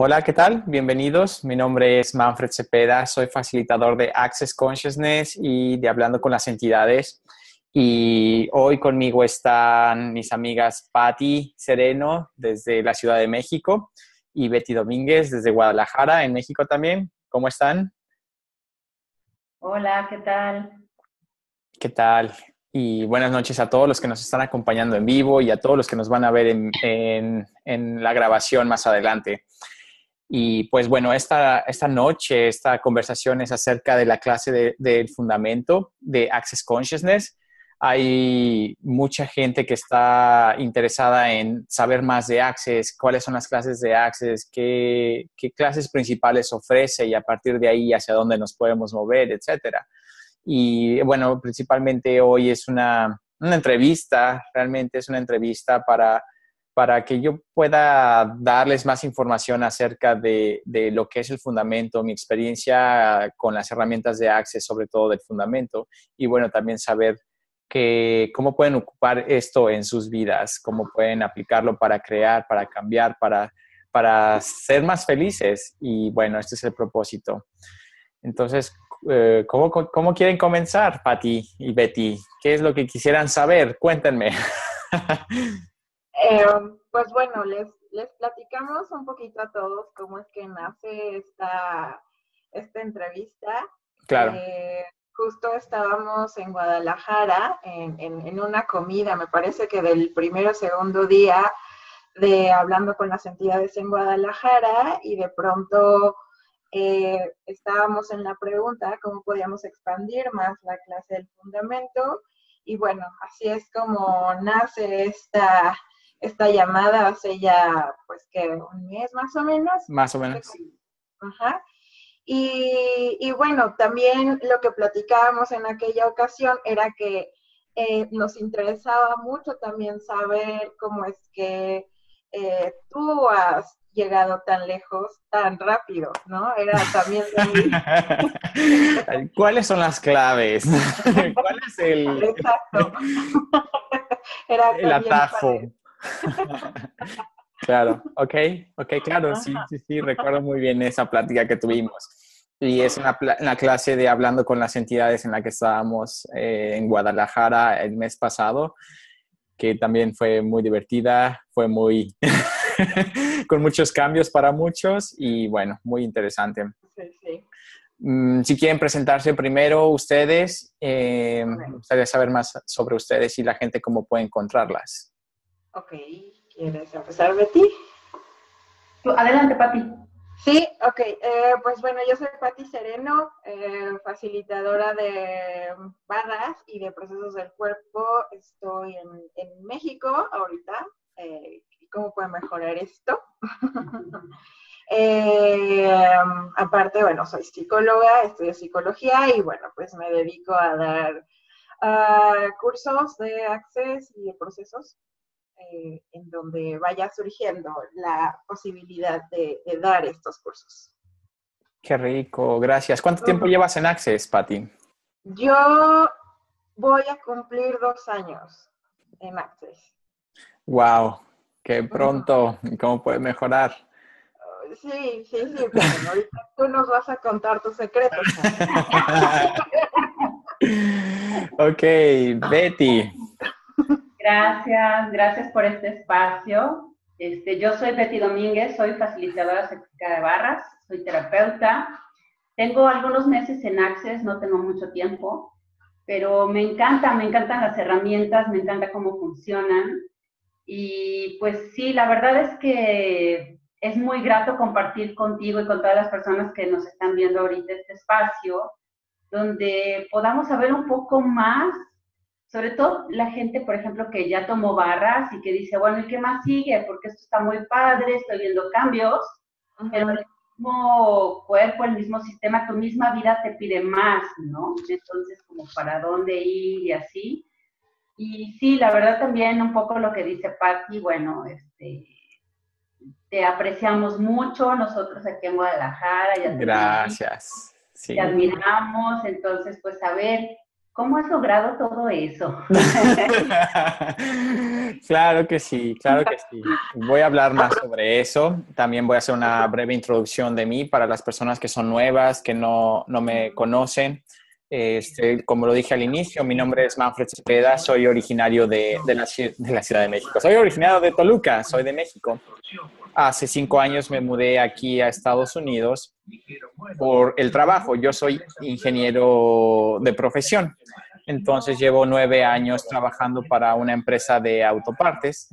Hola, ¿qué tal? Bienvenidos. Mi nombre es Manfred Cepeda, soy facilitador de Access Consciousness y de Hablando con las Entidades. Y hoy conmigo están mis amigas Patti Sereno desde la Ciudad de México y Betty Domínguez desde Guadalajara, en México también. ¿Cómo están? Hola, ¿qué tal? ¿Qué tal? Y buenas noches a todos los que nos están acompañando en vivo y a todos los que nos van a ver en la grabación más adelante. Y pues bueno, esta noche, esta conversación es acerca de la clase del fundamento de Access Consciousness. Hay mucha gente que está interesada en saber más de Access, cuáles son las clases de Access, qué clases principales ofrece y a partir de ahí hacia dónde nos podemos mover, etcétera. Y bueno, principalmente hoy es una entrevista, realmente es una entrevista para que yo pueda darles más información acerca de lo que es el fundamento, mi experiencia con las herramientas de Access, sobre todo del fundamento, y bueno, también saber cómo pueden ocupar esto en sus vidas, cómo pueden aplicarlo para crear, para cambiar, para ser más felices. Y bueno, este es el propósito. Entonces, ¿cómo quieren comenzar, Patti y Betty? ¿Qué es lo que quisieran saber? Cuéntenme. Eh, pues bueno, les platicamos un poquito a todos cómo es que nace esta entrevista. Claro. Justo estábamos en Guadalajara en una comida, me parece que del primero o segundo día de hablando con las entidades en Guadalajara y de pronto estábamos en la pregunta cómo podíamos expandir más la clase del fundamento y bueno, así es como nace esta llamada hace ya, pues que un mes más o menos. Más o menos. Ajá. Y bueno, también lo que platicábamos en aquella ocasión era que nos interesaba mucho también saber cómo es que tú has llegado tan lejos, tan rápido, ¿no? Era también de ahí. ¿Cuáles son las claves? ¿Cuál es Exacto. Era el también para atajo? Claro, ok, claro, sí, ajá. sí, sí, recuerdo muy bien esa plática que tuvimos. Y es una clase de Hablando con las Entidades en la que estábamos en Guadalajara el mes pasado, que también fue muy divertida, fue muy, con muchos cambios para muchos y bueno, muy interesante. Sí, sí. Si quieren presentarse primero ustedes, A me ver, gustaría saber más sobre ustedes y la gente cómo puede encontrarlas. ok. ¿Quieres empezar, Betty? Adelante, Pati. Sí, ok. Pues bueno, yo soy Patti Sereno, facilitadora de barras y de procesos del cuerpo. Estoy en México ahorita. ¿Cómo puedo mejorar esto? eh, Aparte, bueno, soy psicóloga, estudio psicología y bueno, pues me dedico a dar cursos de Access y de procesos en donde vaya surgiendo la posibilidad de dar estos cursos. Qué rico, gracias. ¿Cuánto tiempo Uh-huh. llevas en Access, Patti? Yo voy a cumplir 2 años en Access. Wow, qué Uh-huh. pronto. ¿Cómo puede mejorar? Sí, sí, sí, pero bueno, ahorita tú nos vas a contar tus secretos. Ok, Betty. Gracias por este espacio. Yo soy Betty Domínguez, soy facilitadora certificada de barras, soy terapeuta. Tengo algunos meses en Access, no tengo mucho tiempo, pero me encantan las herramientas, me encanta cómo funcionan. Y pues sí, la verdad es que es muy grato compartir contigo y con todas las personas que nos están viendo ahorita este espacio, donde podamos saber un poco más, sobre todo la gente, por ejemplo, que ya tomó barras y que dice, bueno, ¿y qué más sigue? Porque esto está muy padre, estoy viendo cambios, pero Uh-huh. el mismo cuerpo, el mismo sistema, tu misma vida te pide más, ¿no? Entonces, como para dónde ir y así. Y sí, la verdad también un poco lo que dice Patti, bueno, te apreciamos mucho, nosotros aquí en Guadalajara ya te conocimos, Gracias. te Sí. admiramos, entonces pues a ver ¿Cómo has logrado todo eso? Claro que sí, claro que sí. Voy a hablar más sobre eso. También voy a hacer una breve introducción de mí para las personas que son nuevas, que no me conocen. Como lo dije al inicio, mi nombre es Manfred Cepeda, soy originario de la Ciudad de México. Soy originario de Toluca, soy de México. Hace 5 años me mudé aquí a Estados Unidos por el trabajo. Yo soy ingeniero de profesión. Entonces llevo 9 años trabajando para una empresa de autopartes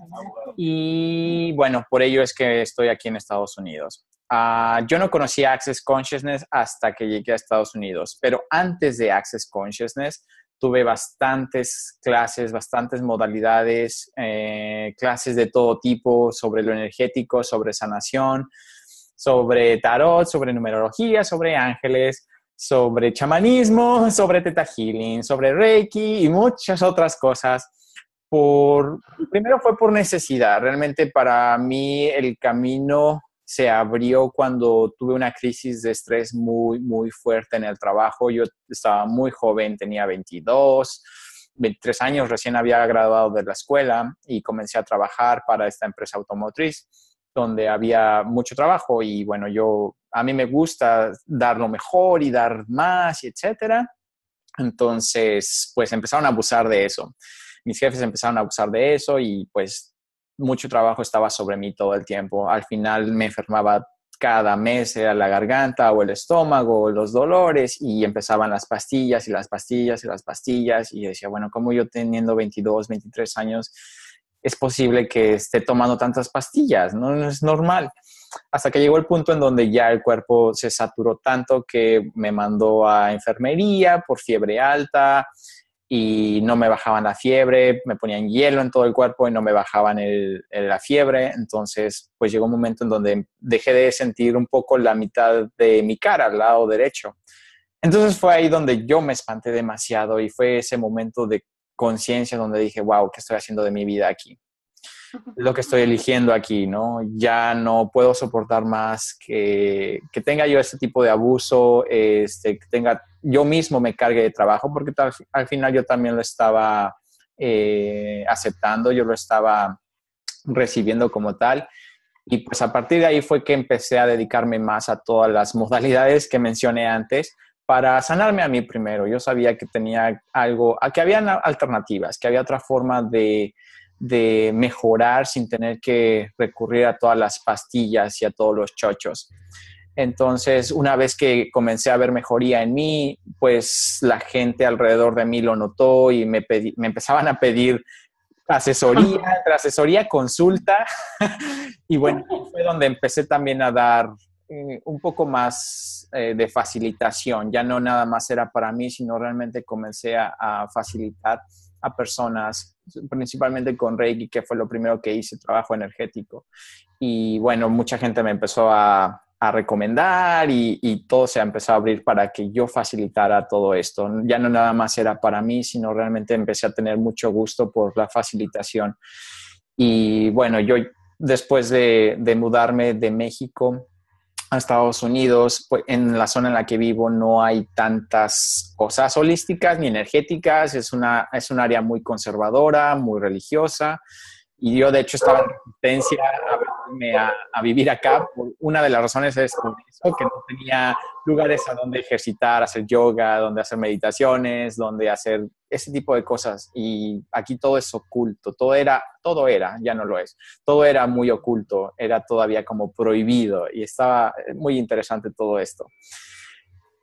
y bueno, por ello es que estoy aquí en Estados Unidos. Yo no conocía Access Consciousness hasta que llegué a Estados Unidos, pero antes de Access Consciousness tuve bastantes clases, bastantes modalidades, clases de todo tipo sobre lo energético, sobre sanación, sobre tarot, sobre numerología, sobre ángeles, sobre chamanismo, sobre Theta Healing, sobre Reiki y muchas otras cosas. Primero fue por necesidad. Realmente para mí el camino se abrió cuando tuve una crisis de estrés muy, muy fuerte en el trabajo. Yo estaba muy joven, tenía 22, 23 años, recién había graduado de la escuela y comencé a trabajar para esta empresa automotriz donde había mucho trabajo y bueno, a mí me gusta dar lo mejor y dar más y etcétera. Entonces, pues empezaron a abusar de eso. Mis jefes empezaron a abusar de eso y pues mucho trabajo estaba sobre mí todo el tiempo. Al final me enfermaba cada mes, era la garganta o el estómago o los dolores y empezaban las pastillas y las pastillas y las pastillas y yo decía, bueno, ¿cómo yo teniendo 22, 23 años es posible que esté tomando tantas pastillas? No, no es normal. Hasta que llegó el punto en donde ya el cuerpo se saturó tanto que me mandó a enfermería por fiebre alta y no me bajaban la fiebre, me ponían hielo en todo el cuerpo y no me bajaban la fiebre. Entonces, pues llegó un momento en donde dejé de sentir un poco la mitad de mi cara, al lado derecho. Entonces fue ahí donde yo me espanté demasiado y fue ese momento de conciencia donde dije, wow, ¿qué estoy haciendo de mi vida aquí? Lo que estoy eligiendo aquí, ¿no? Ya no puedo soportar más que tenga yo este tipo de abuso, que tenga, yo mismo me cargue de trabajo, porque al final yo también lo estaba aceptando, yo lo estaba recibiendo como tal. Y pues a partir de ahí fue que empecé a dedicarme más a todas las modalidades que mencioné antes para sanarme a mí primero. Yo sabía que tenía algo, que había alternativas, que había otra forma de mejorar sin tener que recurrir a todas las pastillas y a todos los chochos. Entonces, una vez que comencé a ver mejoría en mí, pues la gente alrededor de mí lo notó y me empezaban a pedir asesoría, consulta. Y bueno, fue donde empecé también a dar un poco más de facilitación. Ya no nada más era para mí, sino realmente comencé a facilitar a personas, principalmente con Reiki, que fue lo primero que hice, trabajo energético. Y bueno, mucha gente me empezó a recomendar y todo se empezó a abrir para que yo facilitara todo esto. Ya no nada más era para mí, sino realmente empecé a tener mucho gusto por la facilitación. Y bueno, yo después de mudarme de México a Estados Unidos, pues en la zona en la que vivo no hay tantas cosas holísticas ni energéticas, es un área muy conservadora, muy religiosa, y yo de hecho estaba en resistencia a venirme a vivir acá. Una de las razones es por eso, que no tenía lugares a donde ejercitar, hacer yoga, donde hacer meditaciones, donde hacer ese tipo de cosas. Y aquí todo es oculto, todo era, ya no lo es. Todo era muy oculto, era todavía como prohibido y estaba muy interesante todo esto.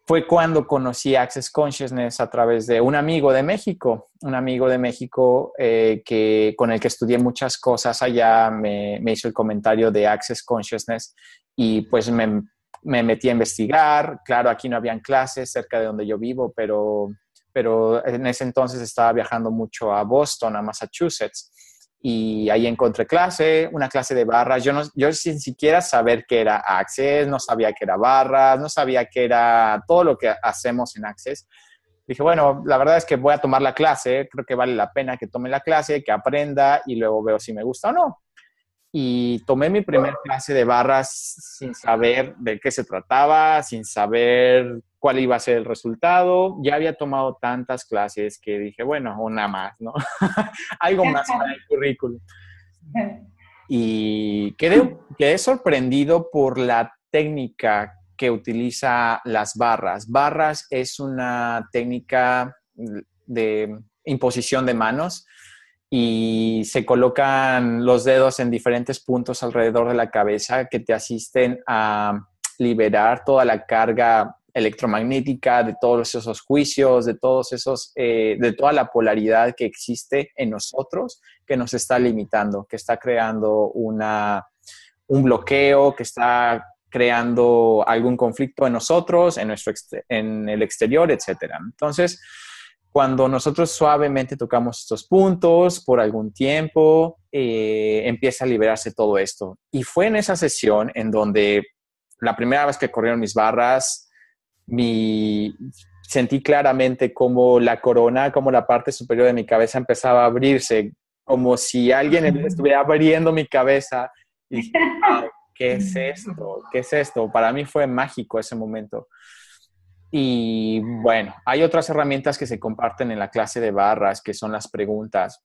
Fue cuando conocí Access Consciousness a través de un amigo de México, con el que estudié muchas cosas allá, me hizo el comentario de Access Consciousness y pues me metí a investigar. Claro, aquí no habían clases cerca de donde yo vivo, pero en ese entonces estaba viajando mucho a Boston, a Massachusetts, y ahí encontré una clase de barras. Yo sin siquiera saber qué era Access, no sabía qué era barras, no sabía qué era todo lo que hacemos en Access. Dije, bueno, la verdad es que voy a tomar la clase, creo que vale la pena que tome la clase, que aprenda y luego veo si me gusta o no. y tomé mi primer clase de barras sin saber de qué se trataba, sin saber cuál iba a ser el resultado. Ya había tomado tantas clases que dije, bueno, una más, ¿no? Algo más para el currículum. Y quedé sorprendido por la técnica que utiliza las barras. Barras es una técnica de imposición de manos y se colocan los dedos en diferentes puntos alrededor de la cabeza que te asisten a liberar toda la carga electromagnética de todos esos juicios, de todos esos, de toda la polaridad que existe en nosotros, que nos está limitando, que está creando un bloqueo, que está creando algún conflicto en nosotros, en el exterior, etcétera. Entonces, cuando nosotros suavemente tocamos estos puntos por algún tiempo, empieza a liberarse todo esto. Y fue en esa sesión en donde la primera vez que corrieron mis barras, sentí claramente como la corona, como la parte superior de mi cabeza empezaba a abrirse, como si alguien estuviera abriendo mi cabeza. Y dije, ¿qué es esto? ¿Qué es esto? Para mí fue mágico ese momento. Y bueno, hay otras herramientas que se comparten en la clase de barras, que son las preguntas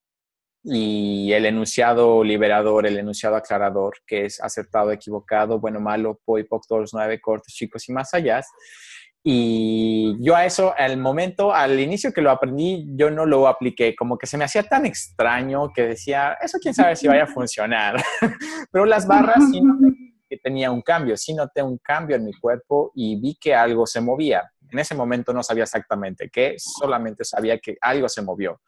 y el enunciado liberador, el enunciado aclarador, que es acertado, equivocado, bueno, malo, POI, POC, todos los 9, cortos, chicos y más allá. Y yo a eso, al inicio que lo aprendí, yo no lo apliqué, como que se me hacía tan extraño que decía, eso quién sabe si vaya a funcionar. Pero las barras sí noté que tenía un cambio, sí noté un cambio en mi cuerpo y vi que algo se movía. En ese momento no sabía exactamente qué, solamente sabía que algo se movió.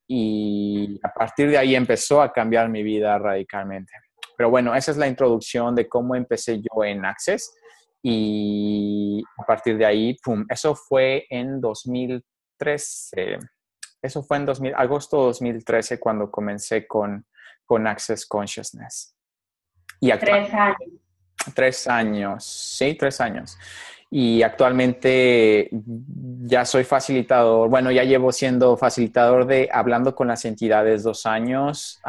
Y a partir de ahí empezó a cambiar mi vida radicalmente. Pero bueno, esa es la introducción de cómo empecé yo en Access. Y a partir de ahí, ¡pum! Eso fue en 2013. Eso fue en agosto de 2013 cuando comencé con Access Consciousness. Y 3 años. 3 años, sí, 3 años. Y actualmente ya soy facilitador, bueno, ya llevo siendo facilitador de Hablando con las Entidades 2 años,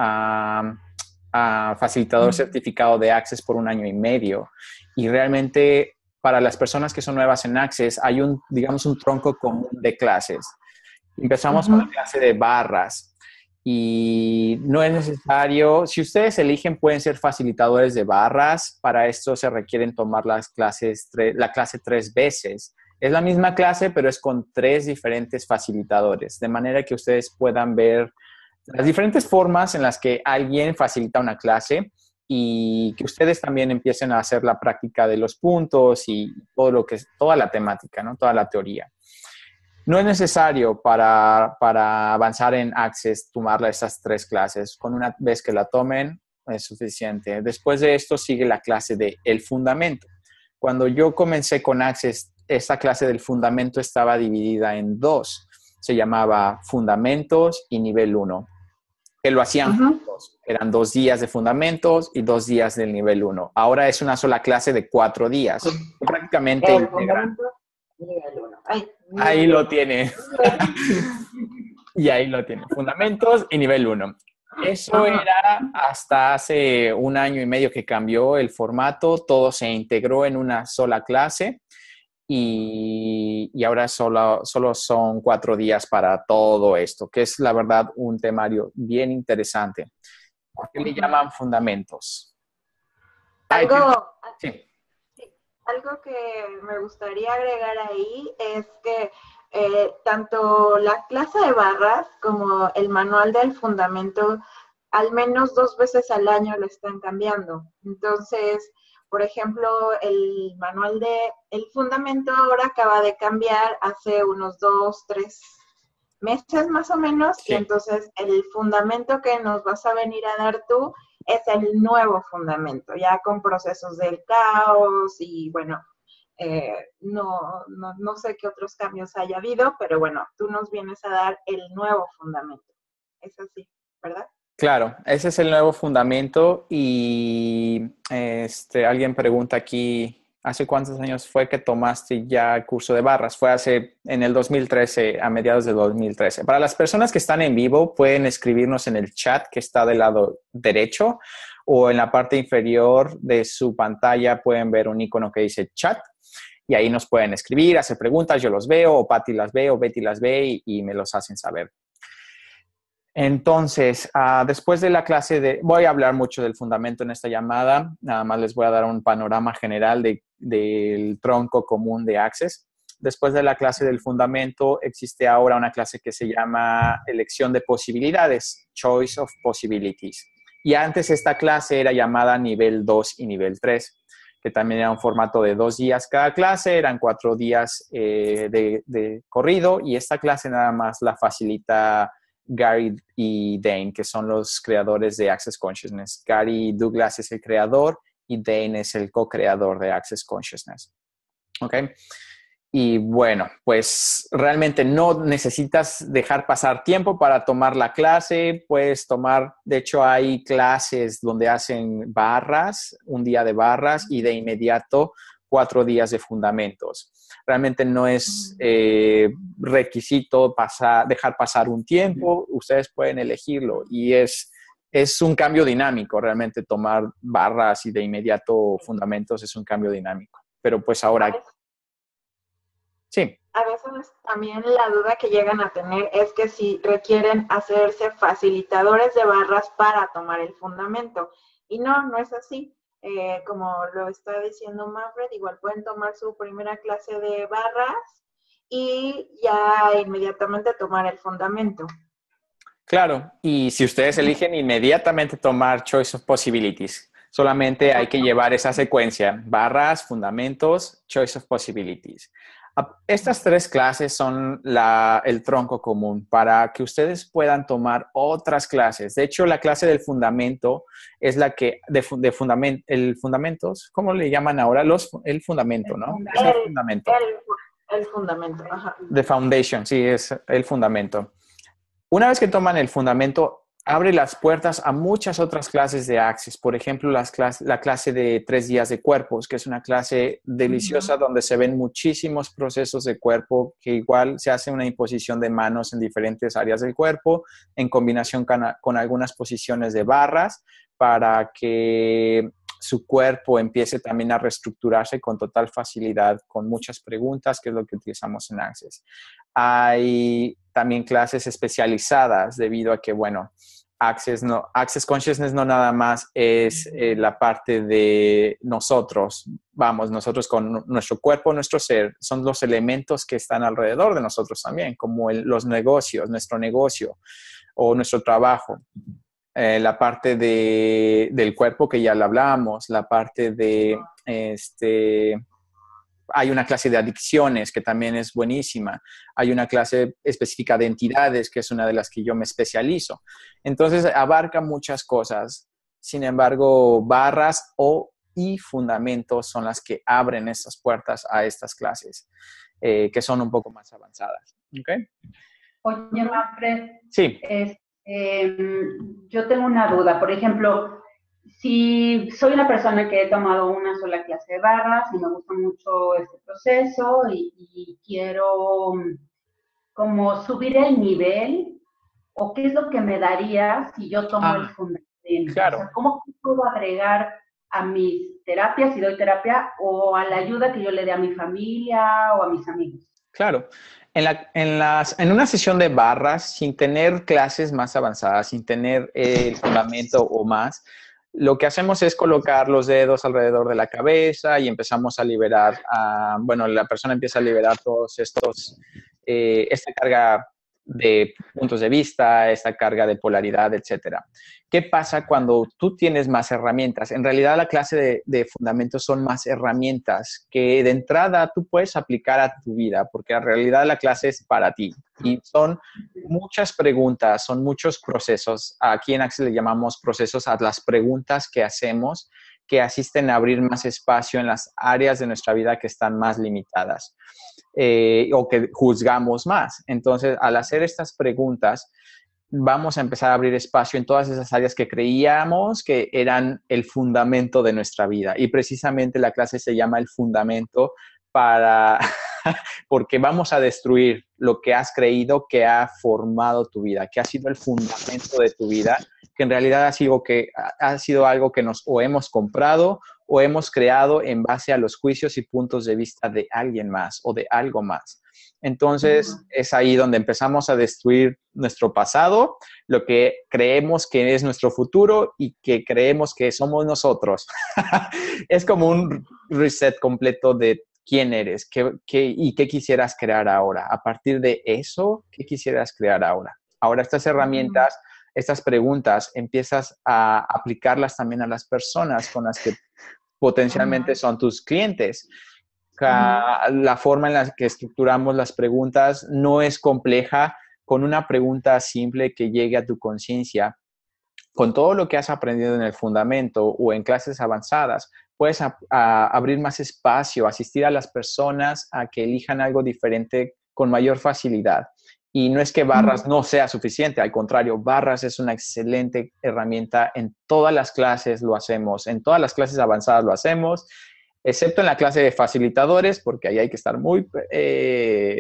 facilitador certificado de Access por 1 año y medio. Y realmente para las personas que son nuevas en Access hay digamos, un tronco común de clases. Empezamos con la clase de barras. Y no es necesario, si ustedes eligen, pueden ser facilitadores de barras. Para esto se requieren tomar la clase 3 veces. Es la misma clase, pero es con 3 diferentes facilitadores, de manera que ustedes puedan ver las diferentes formas en las que alguien facilita una clase y que ustedes también empiecen a hacer la práctica de los puntos y toda la temática, ¿no? Toda la teoría. No es necesario para avanzar en Access tomar esas 3 clases. Con una vez que la tomen es suficiente. Después de esto sigue la clase de El Fundamento. Cuando yo comencé con Access, esta clase del Fundamento estaba dividida en 2. Se llamaba Fundamentos y Nivel 1. Que lo hacían juntos. Eran 2 días de Fundamentos y 2 días del Nivel 1. Ahora es una sola clase de 4 días. Prácticamente integral. Nivel 1. Ahí lo tiene. Y ahí lo tiene. Fundamentos y nivel 1. Eso era hasta hace 1 año y medio que cambió el formato. Todo se integró en una sola clase. Y ahora solo son 4 días para todo esto, que es la verdad un temario bien interesante. ¿Por qué le llaman fundamentos? Sí. Algo que me gustaría agregar ahí es que tanto la clase de barras como el manual del fundamento, al menos 2 veces al año lo están cambiando. Entonces, por ejemplo, el manual del fundamento ahora acaba de cambiar hace unos 2, 3 meses más o menos, sí. Y entonces el fundamento que nos vas a venir a dar tú es el nuevo fundamento, ya con procesos del caos y bueno, no sé qué otros cambios haya habido, pero bueno, tú nos vienes a dar el nuevo fundamento. Es así, ¿verdad? Claro, ese es el nuevo fundamento y alguien pregunta aquí, ¿hace cuántos años fue que tomaste ya el curso de barras? Fue en el 2013, a mediados de 2013. Para las personas que están en vivo, pueden escribirnos en el chat que está del lado derecho o en la parte inferior de su pantalla pueden ver un icono que dice chat y ahí nos pueden escribir, hacer preguntas, yo los veo, o Patty las ve, o Betty las ve y me los hacen saber. Entonces, después de la clase voy a hablar mucho del fundamento en esta llamada, nada más les voy a dar un panorama general del tronco común de Access. Después de la clase del fundamento, existe ahora una clase que se llama elección de posibilidades, Choice of Possibilities. Y antes esta clase era llamada nivel 2 y nivel 3, que también era un formato de 2 días cada clase, eran 4 días de corrido, y esta clase nada más la facilita Gary y Dane, que son los creadores de Access Consciousness. Gary Douglas es el creador y Dane es el co-creador de Access Consciousness. ¿Ok? Y bueno, pues realmente no necesitas dejar pasar tiempo para tomar la clase. Puedes tomar, de hecho hay clases donde hacen barras, un día de barras y de inmediato 4 días de fundamentos. Realmente no es requisito dejar pasar un tiempo, ustedes pueden elegirlo y es un cambio dinámico. Realmente tomar barras y de inmediato fundamentos es un cambio dinámico. Pero pues ahora... Sí. A veces también la duda que llegan a tener es que si requieren hacerse facilitadores de barras para tomar el fundamento. Y no es así. Como lo está diciendo Manfred, igual pueden tomar su primera clase de barras y ya inmediatamente tomar el fundamento. Claro, y si ustedes eligen inmediatamente tomar Choice of Possibilities, solamente hay que llevar esa secuencia, barras, fundamentos, Choice of Possibilities. Estas 3 clases son el tronco común para que ustedes puedan tomar otras clases. De hecho, la clase del fundamento es la que, el fundamentos, ¿cómo le llaman ahora? El fundamento, ¿no? Es el fundamento. El fundamento, ajá. The foundation, sí, es el fundamento. Una vez que toman el fundamento, abre las puertas a muchas otras clases de Access. Por ejemplo, la clase de 3 días de cuerpos, que es una clase deliciosa donde se ven muchísimos procesos de cuerpo, que igual se hace una imposición de manos en diferentes áreas del cuerpo, en combinación con algunas posiciones de barras, para que su cuerpo empiece también a reestructurarse con total facilidad, con muchas preguntas, que es lo que utilizamos en Access. Hay también clases especializadas debido a que, bueno, Access Consciousness no nada más es la parte de nosotros, nosotros con nuestro cuerpo, nuestro ser, son los elementos que están alrededor de nosotros también, como los negocios, nuestro negocio o nuestro trabajo. La parte del cuerpo que ya lo hablamos, la parte de hay una clase de adicciones que también es buenísima. Hay una clase específica de entidades que es una de las que yo me especializo. Entonces, abarca muchas cosas. Sin embargo, barras y fundamentos son las que abren estas puertas a estas clases, que son un poco más avanzadas. ¿Okay? Oye, Manfred. Sí. Yo tengo una duda. Por ejemplo, si soy una persona que he tomado una sola clase de barras y me gusta mucho este proceso y quiero como subir el nivel, ¿o qué es lo que me daría si yo tomo el fundamento? Claro. O sea, ¿cómo puedo agregar a mis terapias, si doy terapia, o a la ayuda que yo le dé a mi familia o a mis amigos? Claro. En una sesión de barras, sin tener clases más avanzadas, sin tener el fundamento o más, lo que hacemos es colocar los dedos alrededor de la cabeza y empezamos a liberar, la persona empieza a liberar todos esta carga de puntos de vista, esta carga de polaridad, etcétera. ¿Qué pasa cuando tú tienes más herramientas? En realidad, la clase de fundamentos son más herramientas que de entrada tú puedes aplicar a tu vida, porque en realidad la clase es para ti. Y son muchas preguntas, son muchos procesos. Aquí en Access le llamamos procesos a las preguntas que hacemos, que asisten a abrir más espacio en las áreas de nuestra vida que están más limitadas o que juzgamos más. Entonces, al hacer estas preguntas, vamos a empezar a abrir espacio en todas esas áreas que creíamos que eran el fundamento de nuestra vida. Y precisamente la clase se llama el fundamento porque vamos a destruir lo que has creído que ha formado tu vida, que ha sido el fundamento de tu vida, que en realidad ha sido algo que nos o hemos comprado o hemos creado en base a los juicios y puntos de vista de alguien más o de algo más. Entonces, es ahí donde empezamos a destruir nuestro pasado, lo que creemos que es nuestro futuro y que creemos que somos nosotros. Es como un reset completo de quién eres y qué quisieras crear ahora. A partir de eso, ¿qué quisieras crear ahora? Ahora, estas herramientas, estas preguntas, empiezas a aplicarlas también a las personas con las que potencialmente son tus clientes. La forma en la que estructuramos las preguntas no es compleja. Con una pregunta simple que llegue a tu conciencia, con todo lo que has aprendido en el fundamento o en clases avanzadas, puedes abrir más espacio, asistir a las personas a que elijan algo diferente con mayor facilidad. Y no es que Barras no sea suficiente, al contrario, Barras es una excelente herramienta. En todas las clases lo hacemos, en todas las clases avanzadas lo hacemos, excepto en la clase de facilitadores, porque ahí hay que estar muy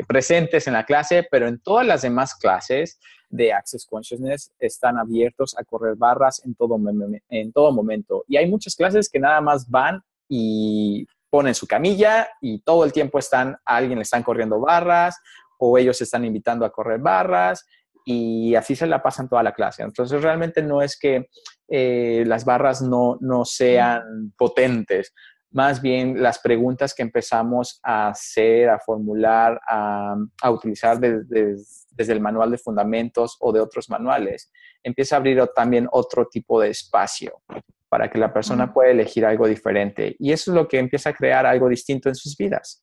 presentes en la clase, pero en todas las demás clases de Access Consciousness están abiertos a correr barras en todo momento. Y hay muchas clases que nada más van y ponen su camilla y todo el tiempo a alguien le están corriendo barras o ellos están invitando a correr barras y así se la pasan toda la clase. Entonces, realmente no es que las barras no sean potentes. Más bien las preguntas que empezamos a hacer, a formular, a utilizar desde el manual de fundamentos o de otros manuales, empieza a abrir también otro tipo de espacio para que la persona pueda elegir algo diferente. Y eso es lo que empieza a crear algo distinto en sus vidas.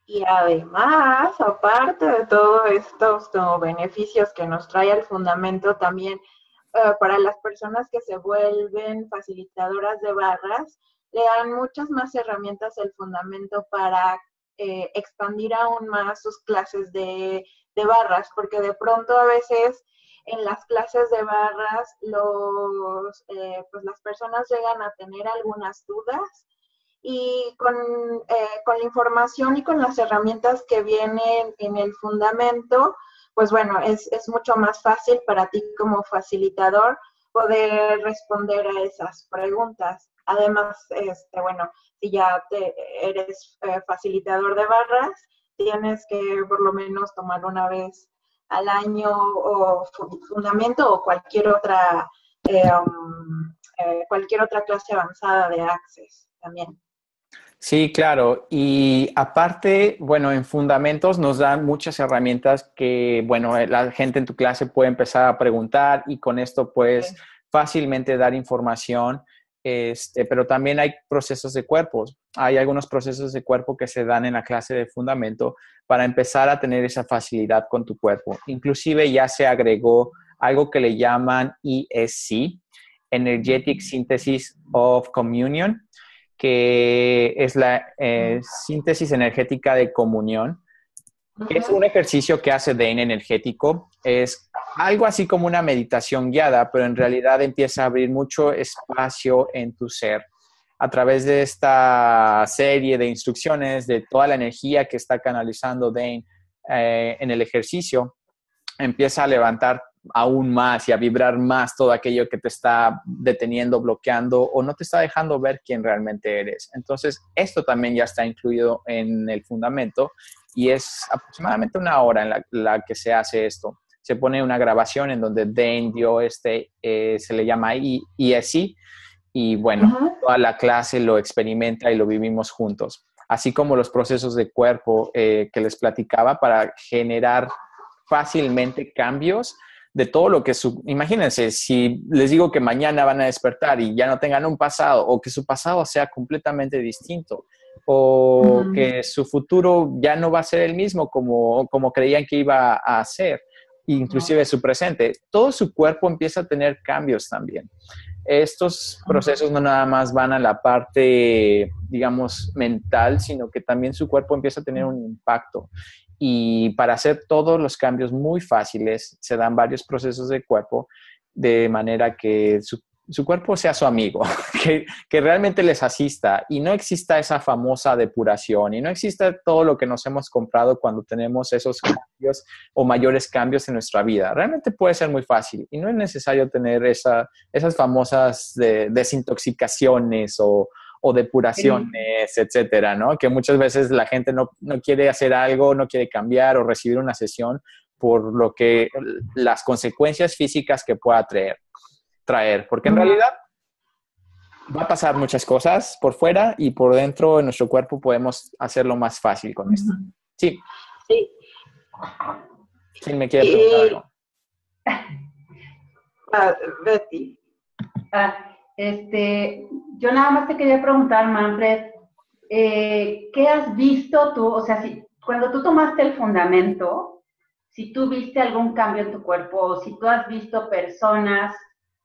Y además, aparte de todos estos beneficios que nos trae el fundamento, también para las personas que se vuelven facilitadoras de barras, le dan muchas más herramientas el fundamento para expandir aún más sus clases de barras, porque de pronto a veces en las clases de barras pues las personas llegan a tener algunas dudas y con la información y con las herramientas que vienen en el fundamento, pues bueno, es mucho más fácil para ti como facilitador poder responder a esas preguntas. Además, bueno, si ya eres facilitador de barras, tienes que por lo menos tomar una vez al año o fundamento o cualquier otra clase avanzada de Access también. Sí, claro. Y aparte, bueno, en fundamentos nos dan muchas herramientas que, bueno, la gente en tu clase puede empezar a preguntar y con esto puedes fácilmente dar información, pero también hay procesos de cuerpos. Hay algunos procesos de cuerpo que se dan en la clase de fundamento para empezar a tener esa facilidad con tu cuerpo. Inclusive ya se agregó algo que le llaman ESC, Energetic Synthesis of Communion, que es la síntesis energética de comunión. Es un ejercicio que hace Dane energético. Es algo así como una meditación guiada, pero en realidad empieza a abrir mucho espacio en tu ser. A través de esta serie de instrucciones, de toda la energía que está canalizando Dane en el ejercicio, empieza a levantar aún más y a vibrar más todo aquello que te está deteniendo, bloqueando o no te está dejando ver quién realmente eres. Entonces, esto también ya está incluido en el fundamento y es aproximadamente 1 hora en la que se hace esto. Se pone una grabación en donde Dane dio se le llama ESC y bueno, toda la clase lo experimenta y lo vivimos juntos. Así como los procesos de cuerpo que les platicaba para generar fácilmente cambios de todo lo que imagínense, si les digo que mañana van a despertar y ya no tengan un pasado o que su pasado sea completamente distinto o que su futuro ya no va a ser el mismo como creían que iba a ser, inclusive su presente, todo su cuerpo empieza a tener cambios también. Estos procesos no nada más van a la parte, digamos, mental, sino que también su cuerpo empieza a tener un impacto. Y para hacer todos los cambios muy fáciles, se dan varios procesos de cuerpo, de manera que su cuerpo sea su amigo, que realmente les asista y no exista esa famosa depuración y no exista todo lo que nos hemos comprado cuando tenemos esos cambios o mayores cambios en nuestra vida. Realmente puede ser muy fácil y no es necesario tener esas famosas desintoxicaciones o depuraciones, etcétera, ¿no? Que muchas veces la gente no quiere hacer algo, no quiere cambiar o recibir una sesión por lo que las consecuencias físicas que pueda traer, porque en realidad va a pasar muchas cosas por fuera y por dentro en nuestro cuerpo podemos hacerlo más fácil con esto. Sí. Sí. Sí, me quiere preguntar algo. Betty. Yo nada más te quería preguntar, Manfred, ¿qué has visto tú? O sea, cuando tú tomaste el fundamento, si tú viste algún cambio en tu cuerpo, o si tú has visto personas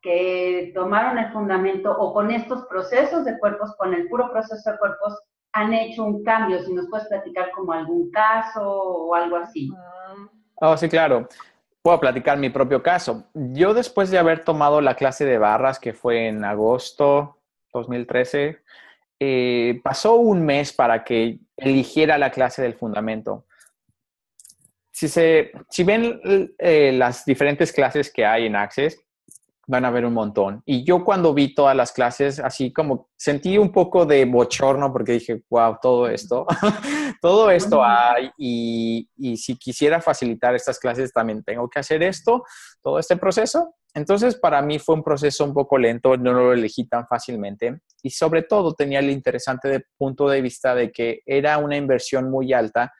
que tomaron el fundamento o con estos procesos de cuerpos, con el puro proceso de cuerpos, han hecho un cambio. Si nos puedes platicar como algún caso o algo así. Oh, sí, claro. Puedo platicar mi propio caso. Yo después de haber tomado la clase de barras, que fue en agosto 2013, pasó un mes para que eligiera la clase del fundamento. Si ven las diferentes clases que hay en Access, van a ver un montón. Y yo cuando vi todas las clases, así como sentí un poco de bochorno porque dije, wow, todo esto, todo esto hay y si quisiera facilitar estas clases también tengo que hacer esto, todo este proceso. Entonces para mí fue un proceso un poco lento, no lo elegí tan fácilmente y sobre todo tenía el interesante punto de vista de que era una inversión muy alta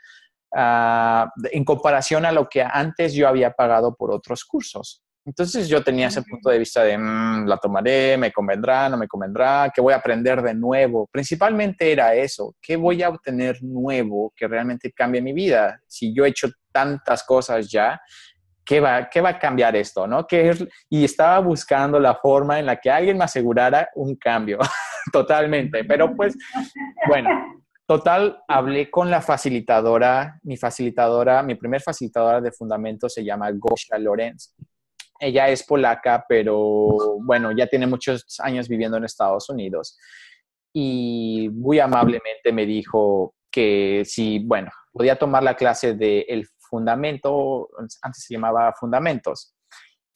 en comparación a lo que antes yo había pagado por otros cursos. Entonces yo tenía ese punto de vista de, la tomaré, me convendrá, no me convendrá, ¿qué voy a aprender de nuevo? Principalmente era eso, ¿qué voy a obtener nuevo que realmente cambie mi vida? Si yo he hecho tantas cosas ya, ¿qué va a cambiar esto? ¿No? Y estaba buscando la forma en la que alguien me asegurara un cambio, totalmente. Pero pues, bueno, total, hablé con la facilitadora, mi primer facilitadora de fundamentos se llama Gosia Lorenz. Ella es polaca, pero bueno, ya tiene muchos años viviendo en Estados Unidos. Y muy amablemente me dijo que si, bueno, podía tomar la clase del fundamento, antes se llamaba fundamentos.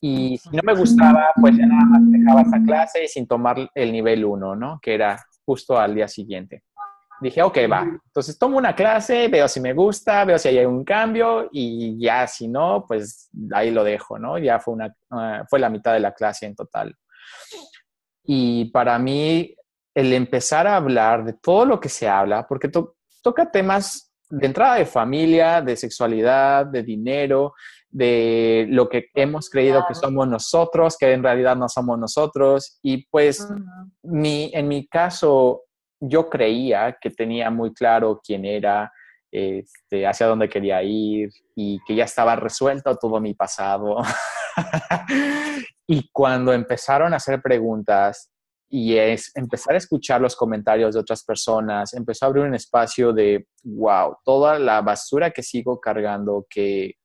Y si no me gustaba, pues ya nada más dejaba esa clase y sin tomar el nivel 1, ¿no? Que era justo al día siguiente. Dije, ok, va. Entonces tomo una clase, veo si me gusta, veo si hay un cambio y ya si no, pues ahí lo dejo, ¿no? Ya fue la mitad de la clase en total. Y para mí, el empezar a hablar de todo lo que se habla, porque toca temas de entrada de familia, de sexualidad, de dinero, de lo que hemos creído que somos nosotros, que en realidad no somos nosotros. Y pues en mi caso, yo creía que tenía muy claro quién era, hacia dónde quería ir y que ya estaba resuelto todo mi pasado. Y cuando empezaron a hacer preguntas y empezar a escuchar los comentarios de otras personas, empezó a abrir un espacio de, wow, toda la basura que sigo cargando, que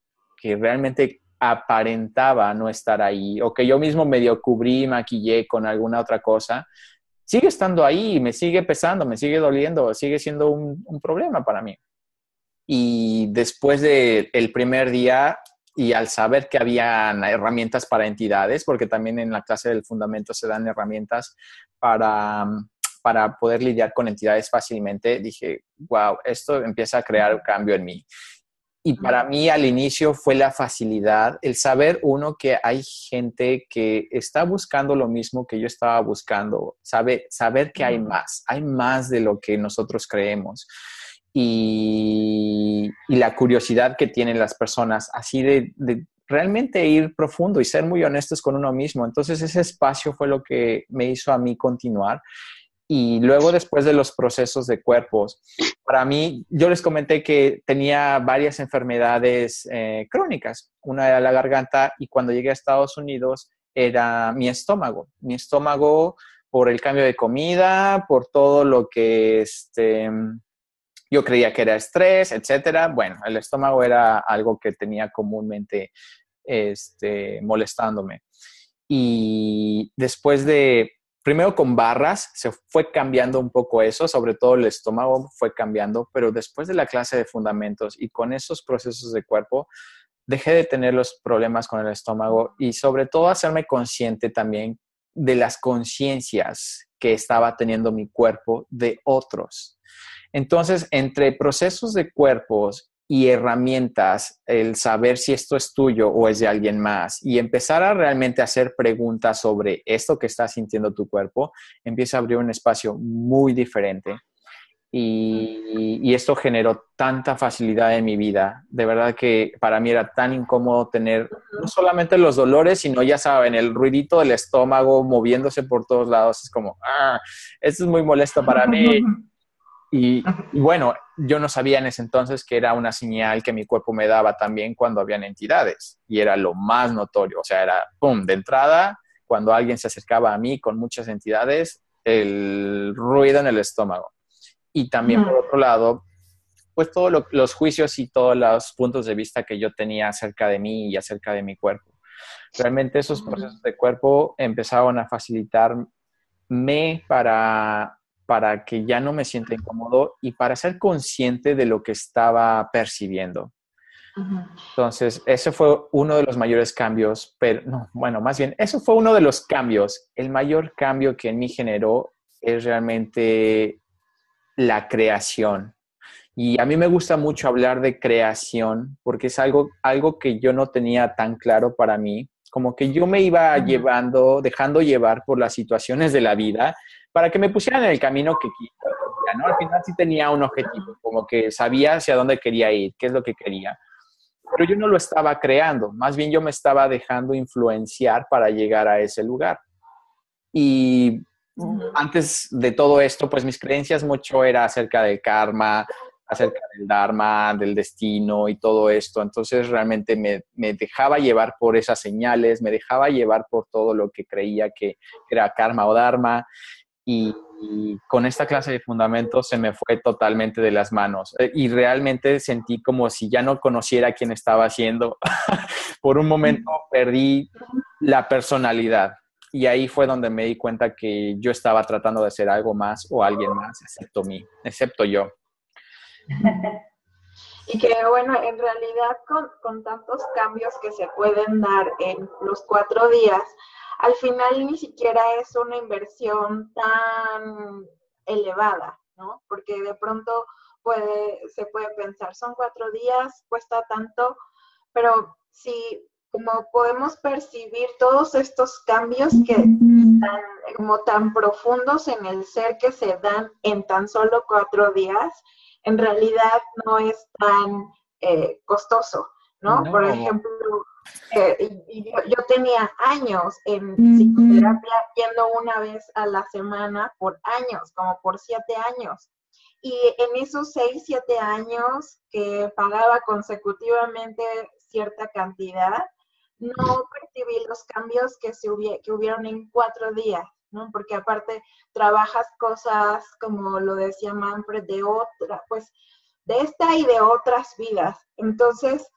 realmente aparentaba no estar ahí, o que yo mismo medio cubrí, maquillé con alguna otra cosa, sigue estando ahí, me sigue pesando, me sigue doliendo, sigue siendo un problema para mí. Y después del primer día, y al saber que habían herramientas para entidades, porque también en la clase del fundamento se dan herramientas para poder lidiar con entidades fácilmente, dije, wow, esto empieza a crear un cambio en mí. Y para mí al inicio fue la facilidad, el saber que hay gente que está buscando lo mismo que yo estaba buscando, saber que hay más de lo que nosotros creemos. Y la curiosidad que tienen las personas, así de realmente ir profundo y ser muy honestos con uno mismo. Entonces ese espacio fue lo que me hizo a mí continuar. Y luego después de los procesos de cuerpos, para mí, yo les comenté que tenía varias enfermedades crónicas. Una era la garganta y cuando llegué a Estados Unidos era mi estómago. Mi estómago por el cambio de comida, por todo lo que yo creía que era estrés, etcétera. Bueno, el estómago era algo que tenía comúnmente molestándome. Y después de, primero con barras, se fue cambiando un poco eso, sobre todo el estómago fue cambiando, pero después de la clase de fundamentos y con esos procesos de cuerpo, dejé de tener los problemas con el estómago y sobre todo hacerme consciente también de las conciencias que estaba teniendo mi cuerpo de otros. Entonces, entre procesos de cuerpos y herramientas, el saber si esto es tuyo o es de alguien más y empezar a realmente hacer preguntas sobre esto que está sintiendo tu cuerpo, empieza a abrir un espacio muy diferente. Y esto generó tanta facilidad en mi vida. De verdad que para mí era tan incómodo tener no solamente los dolores, sino ya saben, el ruidito del estómago moviéndose por todos lados. Es como, esto es muy molesto para mí. Y bueno, yo no sabía en ese entonces que era una señal que mi cuerpo me daba también cuando habían entidades. Y era lo más notorio. O sea, era, ¡pum!, de entrada, cuando alguien se acercaba a mí con muchas entidades, el ruido en el estómago. Y también, por otro lado, pues todos los juicios y todos los puntos de vista que yo tenía acerca de mí y acerca de mi cuerpo. Realmente esos procesos de cuerpo empezaron a facilitarme para que ya no me sienta incómodo y para ser consciente de lo que estaba percibiendo. Entonces, ese fue uno de los mayores cambios, pero no, bueno, más bien, eso fue uno de los cambios. El mayor cambio que en mí generó es realmente la creación. Y a mí me gusta mucho hablar de creación porque es algo que yo no tenía tan claro para mí, como que yo me iba dejando llevar por las situaciones de la vida para que me pusieran en el camino que quería, ¿no? Al final sí tenía un objetivo, como que sabía hacia dónde quería ir, qué es lo que quería. Pero yo no lo estaba creando, más bien yo me estaba dejando influenciar para llegar a ese lugar. Y antes de todo esto, pues mis creencias mucho era acerca del karma, acerca del dharma, del destino y todo esto. Entonces realmente me dejaba llevar por esas señales, me dejaba llevar por todo lo que creía que era karma o dharma. Y con esta clase de fundamentos se me fue totalmente de las manos. Y realmente sentí como si ya no conociera quién estaba haciendo. Por un momento perdí la personalidad. Y ahí fue donde me di cuenta que yo estaba tratando de ser algo más o alguien más, excepto yo. Y que bueno, en realidad con tantos cambios que se pueden dar en los 4 días, al final ni siquiera es una inversión tan elevada, ¿no? Porque de pronto se puede pensar, son 4 días, cuesta tanto, pero si como podemos percibir todos estos cambios que están como tan profundos en el ser que se dan en tan solo 4 días, en realidad no es tan costoso, ¿no? No. Por ejemplo, yo tenía años en psicoterapia yendo una vez a la semana por años, como por 7 años. Y en esos 6, 7 años que pagaba consecutivamente cierta cantidad, no percibí los cambios que hubieron en 4 días, ¿no? Porque aparte trabajas cosas, como lo decía Manfred, pues de esta y de otras vidas. Entonces,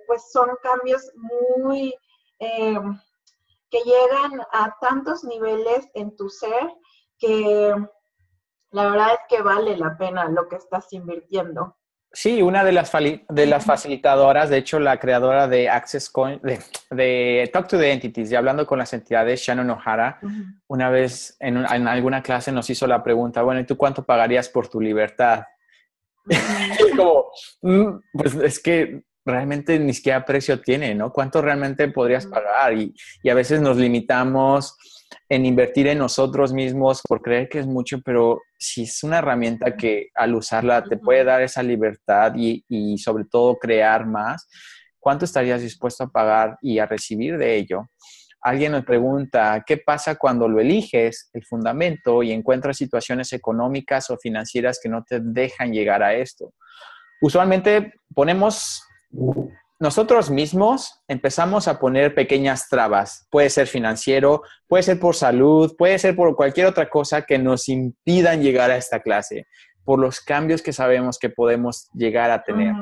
pues son cambios muy, que llegan a tantos niveles en tu ser que la verdad es que vale la pena lo que estás invirtiendo. Sí, una de las facilitadoras, de hecho, la creadora de Access Coin, de Talk to the Entities, y hablando con las entidades, Shannon O'Hara, una vez en alguna clase nos hizo la pregunta, bueno, ¿y tú cuánto pagarías por tu libertad? Es como, pues es que realmente ni siquiera precio tiene, ¿no? ¿Cuánto realmente podrías pagar? Y a veces nos limitamos en invertir en nosotros mismos por creer que es mucho, pero si es una herramienta que al usarla te puede dar esa libertad y sobre todo crear más, ¿cuánto estarías dispuesto a pagar y a recibir de ello? Alguien me pregunta, ¿qué pasa cuando lo eliges, el fundamento, y encuentras situaciones económicas o financieras que no te dejan llegar a esto? Usualmente nosotros mismos empezamos a poner pequeñas trabas. Puede ser financiero, puede ser por salud, puede ser por cualquier otra cosa que nos impidan llegar a esta clase, por los cambios que sabemos que podemos llegar a tener,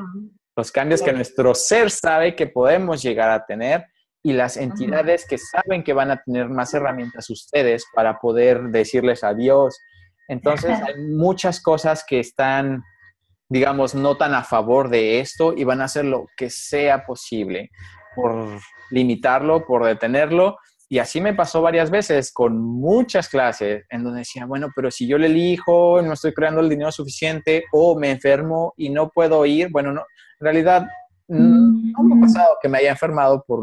los cambios que nuestro ser sabe que podemos llegar a tener. y las entidades que saben que van a tener más herramientas ustedes para poder decirles adiós. Entonces, hay muchas cosas que están, digamos, no tan a favor de esto y van a hacer lo que sea posible por limitarlo, por detenerlo. Y así me pasó varias veces con muchas clases en donde decía, bueno, pero si yo le elijo, no estoy creando el dinero suficiente o me enfermo y no puedo ir, bueno, no, en realidad no me ha pasado que me haya enfermado por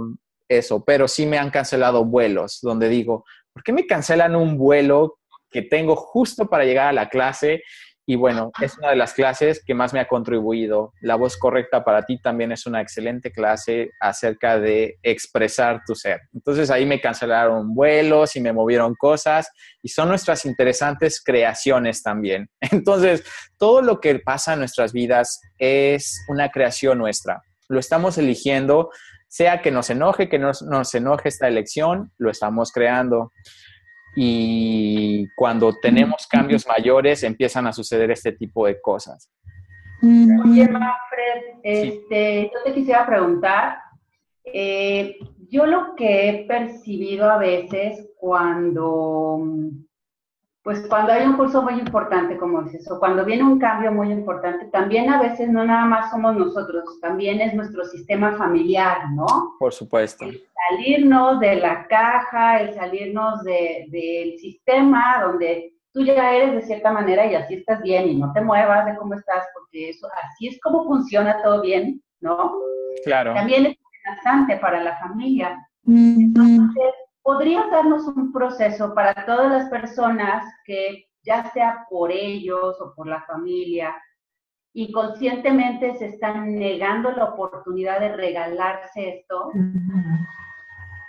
eso, pero sí me han cancelado vuelos donde digo, ¿por qué me cancelan un vuelo que tengo justo para llegar a la clase? Y bueno, es una de las clases que más me ha contribuido. La voz correcta para ti también es una excelente clase acerca de expresar tu ser. Entonces ahí me cancelaron vuelos y me movieron cosas y son nuestras interesantes creaciones también. Entonces, todo lo que pasa en nuestras vidas es una creación nuestra. Lo estamos eligiendo, sea que nos enoje, que nos enoje esta elección, lo estamos creando. Y cuando tenemos cambios mayores empiezan a suceder este tipo de cosas. Oye, Manfred, Sí. yo te quisiera preguntar, yo lo que he percibido a veces cuando hay un curso muy importante, como dices, o cuando viene un cambio muy importante, también a veces no nada más somos nosotros, también es nuestro sistema familiar, ¿no? Por supuesto. El salirnos de la caja, el salirnos del sistema donde tú ya eres de cierta manera y así estás bien y no te muevas de cómo estás, porque eso, así es como funciona todo bien, ¿no? Claro. También es interesante para la familia. Entonces, ¿podrías darnos un proceso para todas las personas que, ya sea por ellos o por la familia, y conscientemente se están negando la oportunidad de regalarse esto?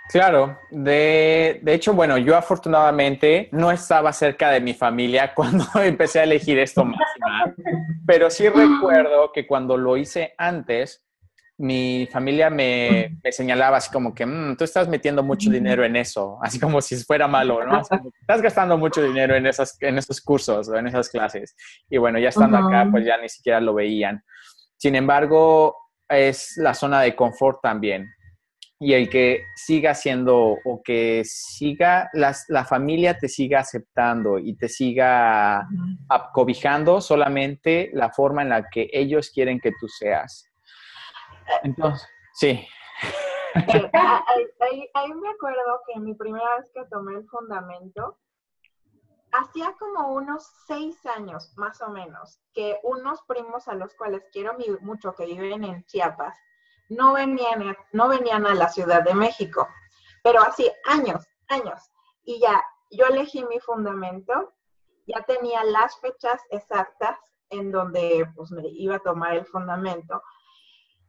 Claro, de hecho, bueno, yo afortunadamente no estaba cerca de mi familia cuando empecé a elegir esto más y más, pero sí recuerdo que cuando lo hice antes, mi familia me señalaba así como que tú estás metiendo mucho dinero en eso, así como si fuera malo, ¿no? Así como, estás gastando mucho dinero en esos cursos o en esas clases. Y bueno, ya estando acá, pues ya ni siquiera lo veían. Sin embargo, es la zona de confort también. Y el que siga siendo o que siga, la familia te siga aceptando y te siga cobijando solamente la forma en la que ellos quieren que tú seas. Entonces, sí. Ahí me acuerdo que mi primera vez que tomé el fundamento, hacía como unos 6 años, más o menos, que unos primos a los cuales quiero mucho, que viven en Chiapas, no venían a la Ciudad de México, pero así años. Y ya, yo elegí mi fundamento, ya tenía las fechas exactas en donde pues me iba a tomar el fundamento.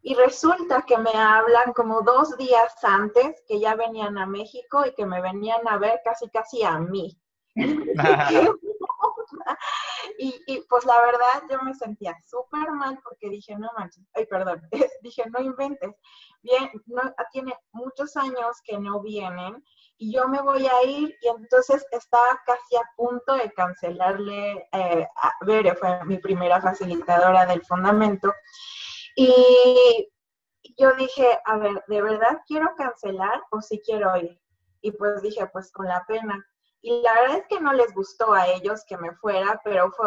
Y resulta que me hablan como 2 días antes que ya venían a México y que me venían a ver casi a mí. Y pues la verdad yo me sentía súper mal porque dije, no manches, dije, no inventes, bien, no, tiene muchos años que no vienen y yo me voy a ir y entonces estaba casi a punto de cancelarle, a Bere fue mi primera facilitadora del fundamento y yo dije, a ver, ¿de verdad quiero cancelar o sí quiero ir? Y pues dije, pues con la pena. Y la verdad es que no les gustó a ellos que me fuera, pero fue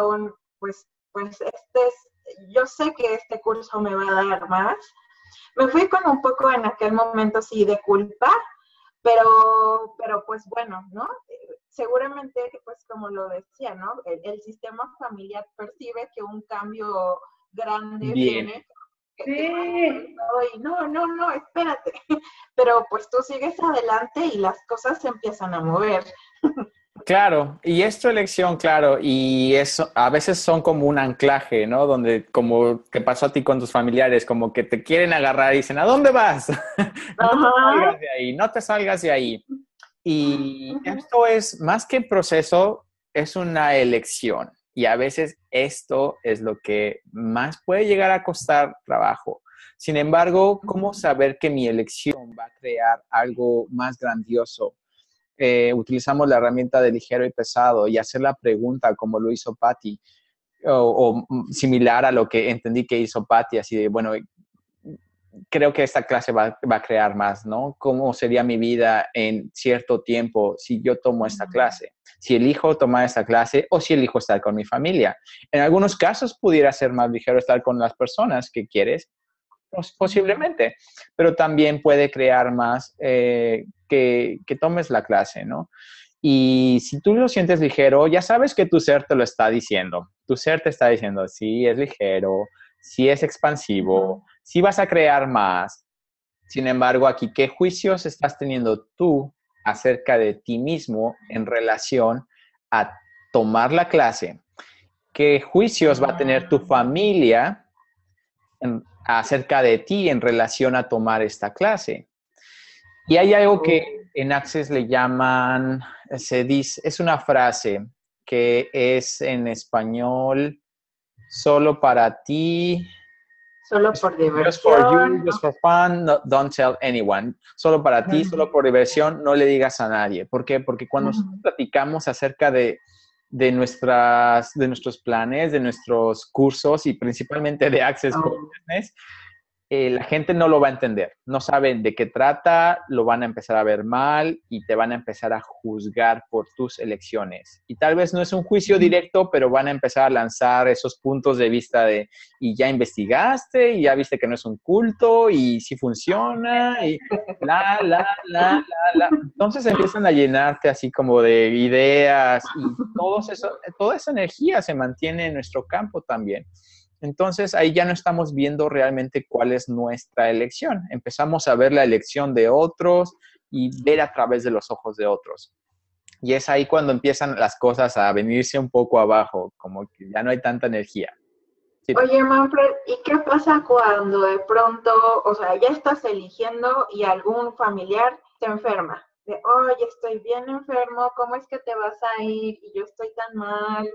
yo sé que este curso me va a dar más. Me fui con un poco en aquel momento sí de culpa, pero pues bueno, ¿no? Seguramente, pues como lo decía, ¿no? El sistema familiar percibe que un cambio grande Bien. viene. Sí. No, espérate. Pero pues tú sigues adelante y las cosas se empiezan a mover. Claro, y es tu elección, claro, y eso a veces son como un anclaje, ¿no? Donde como que pasó a ti con tus familiares, como que te quieren agarrar y dicen, ¿a dónde vas? No te salgas de ahí, no te salgas de ahí. Y esto es más que proceso, es una elección. Y a veces esto es lo que más puede llegar a costar trabajo. Sin embargo, ¿cómo saber que mi elección va a crear algo más grandioso? Utilizamos la herramienta de ligero y pesado y hacer la pregunta como lo hizo Patty o similar a lo que entendí que hizo Patty, así de, bueno, creo que esta clase va a crear más, ¿no? ¿Cómo sería mi vida en cierto tiempo si yo tomo esta clase? Si elijo tomar esta clase o si elijo estar con mi familia. En algunos casos pudiera ser más ligero estar con las personas que quieres, posiblemente, pero también puede crear más que tomes la clase, ¿no? Y si tú lo sientes ligero, ya sabes que tu ser te lo está diciendo. Tu ser te está diciendo, sí, es ligero, sí es expansivo, sí vas a crear más. Sin embargo, aquí, ¿qué juicios estás teniendo tú acerca de ti mismo en relación a tomar la clase? ¿Qué juicios va a tener tu familia acerca de ti en relación a tomar esta clase? Y hay algo que en Access le llaman, se dice, es una frase que es en español, solo para ti. Solo por Just for you, diversión. just for fun, no, don't tell anyone. Solo para ti, solo por diversión, no le digas a nadie. ¿Por qué? Porque cuando nosotros platicamos acerca de nuestros planes, de nuestros cursos y principalmente de Access Consciousness, la gente no lo va a entender, no saben de qué trata, lo van a empezar a ver mal y te van a empezar a juzgar por tus elecciones. Y tal vez no es un juicio directo, pero van a empezar a lanzar esos puntos de vista de, y ya investigaste, y ya viste que no es un culto, y si funciona, y la. Entonces empiezan a llenarte así como de ideas y toda esa energía se mantiene en nuestro campo también. Entonces, ahí ya no estamos viendo realmente cuál es nuestra elección. Empezamos a ver la elección de otros y ver a través de los ojos de otros. Y es ahí cuando empiezan las cosas a venirse un poco abajo, como que ya no hay tanta energía. Sí. Oye, Manfred, ¿y qué pasa cuando de pronto, o sea, ya estás eligiendo y algún familiar te enferma? De, oye, estoy bien enfermo, ¿cómo es que te vas a ir? Y yo estoy tan mal.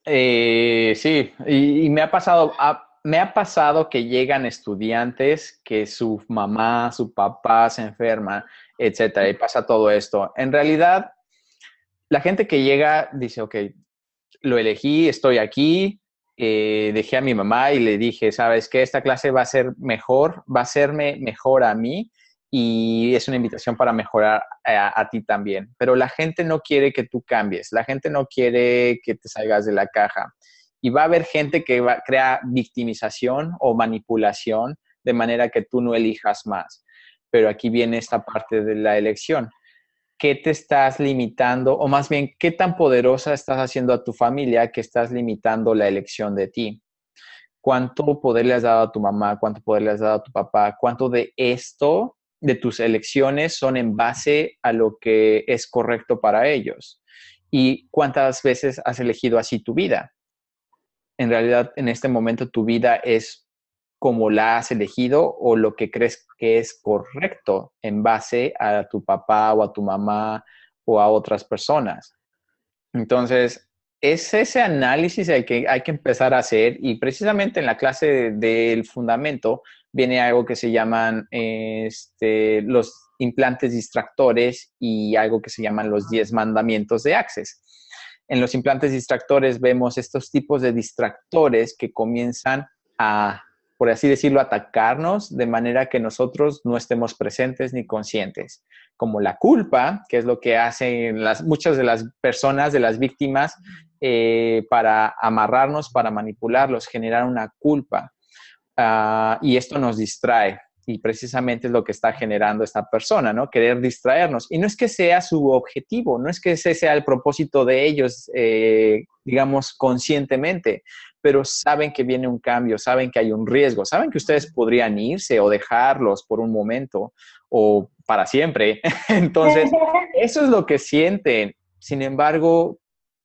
Sí, y me ha pasado que llegan estudiantes que su mamá, su papá se enferma, etcétera, y pasa todo esto. En realidad, la gente que llega dice, ok, lo elegí, estoy aquí, dejé a mi mamá y le dije, ¿sabes qué? Esta clase va a ser mejor, va a hacerme mejor a mí y es una invitación para mejorar a ti también. Pero la gente no quiere que tú cambies, la gente no quiere que te salgas de la caja. Y va a haber gente que crea victimización o manipulación de manera que tú no elijas más. Pero aquí viene esta parte de la elección. ¿Qué te estás limitando? O más bien, ¿qué tan poderosa estás haciendo a tu familia que estás limitando la elección de ti? ¿Cuánto poder le has dado a tu mamá? ¿Cuánto poder le has dado a tu papá? ¿Cuánto de esto, de tus elecciones, son en base a lo que es correcto para ellos? ¿Y cuántas veces has elegido así tu vida? En realidad, en este momento, tu vida es como la has elegido o lo que crees que es correcto en base a tu papá o a tu mamá o a otras personas. Entonces, es ese análisis el que hay que empezar a hacer y precisamente en la clase del fundamento viene algo que se llaman los implantes distractores y algo que se llaman los 10 mandamientos de Access. En los implantes distractores vemos estos tipos de distractores que comienzan a, por así decirlo, atacarnos de manera que nosotros no estemos presentes ni conscientes, como la culpa, que es lo que hacen muchas de las personas, de las víctimas, para amarrarnos, para manipularlos, generar una culpa. Y esto nos distrae. Y precisamente es lo que está generando esta persona, ¿no? Querer distraernos. Y no es que sea su objetivo, no es que ese sea el propósito de ellos, digamos, conscientemente, pero saben que viene un cambio, saben que hay un riesgo, saben que ustedes podrían irse o dejarlos por un momento o para siempre. Entonces, eso es lo que sienten. Sin embargo,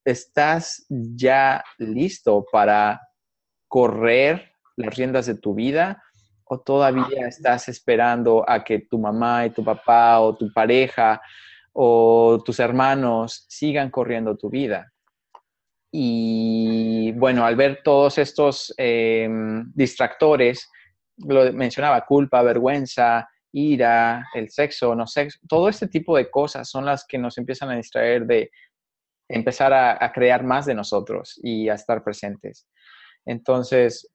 estás ya listo para correr las riendas de tu vida o todavía estás esperando a que tu mamá y tu papá o tu pareja o tus hermanos sigan corriendo tu vida. Y bueno, al ver todos estos distractores, lo mencionaba, culpa, vergüenza, ira, el sexo, no sexo, todo este tipo de cosas son las que nos empiezan a distraer de empezar a crear más de nosotros y a estar presentes. Entonces,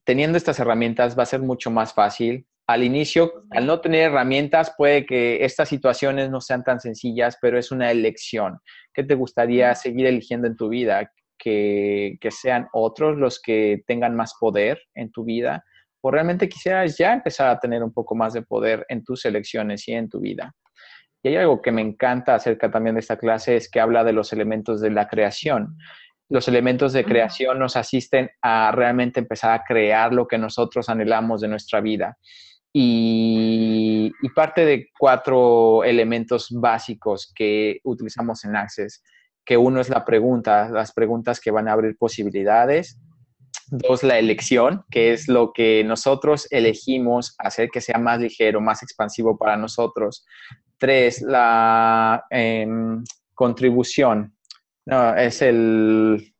teniendo estas herramientas va a ser mucho más fácil. Al inicio, al no tener herramientas, puede que estas situaciones no sean tan sencillas, pero es una elección. ¿Qué te gustaría seguir eligiendo en tu vida? Que sean otros los que tengan más poder en tu vida, o realmente quisieras ya empezar a tener un poco más de poder en tus elecciones y en tu vida. Y hay algo que me encanta acerca también de esta clase, es que habla de los elementos de la creación. Los elementos de creación nos asisten a realmente empezar a crear lo que nosotros anhelamos de nuestra vida. Y parte de 4 elementos básicos que utilizamos en Access, que uno es la pregunta, las preguntas que van a abrir posibilidades. 2, la elección, que es lo que nosotros elegimos hacer que sea más ligero, más expansivo para nosotros. 3, la contribución. No, es el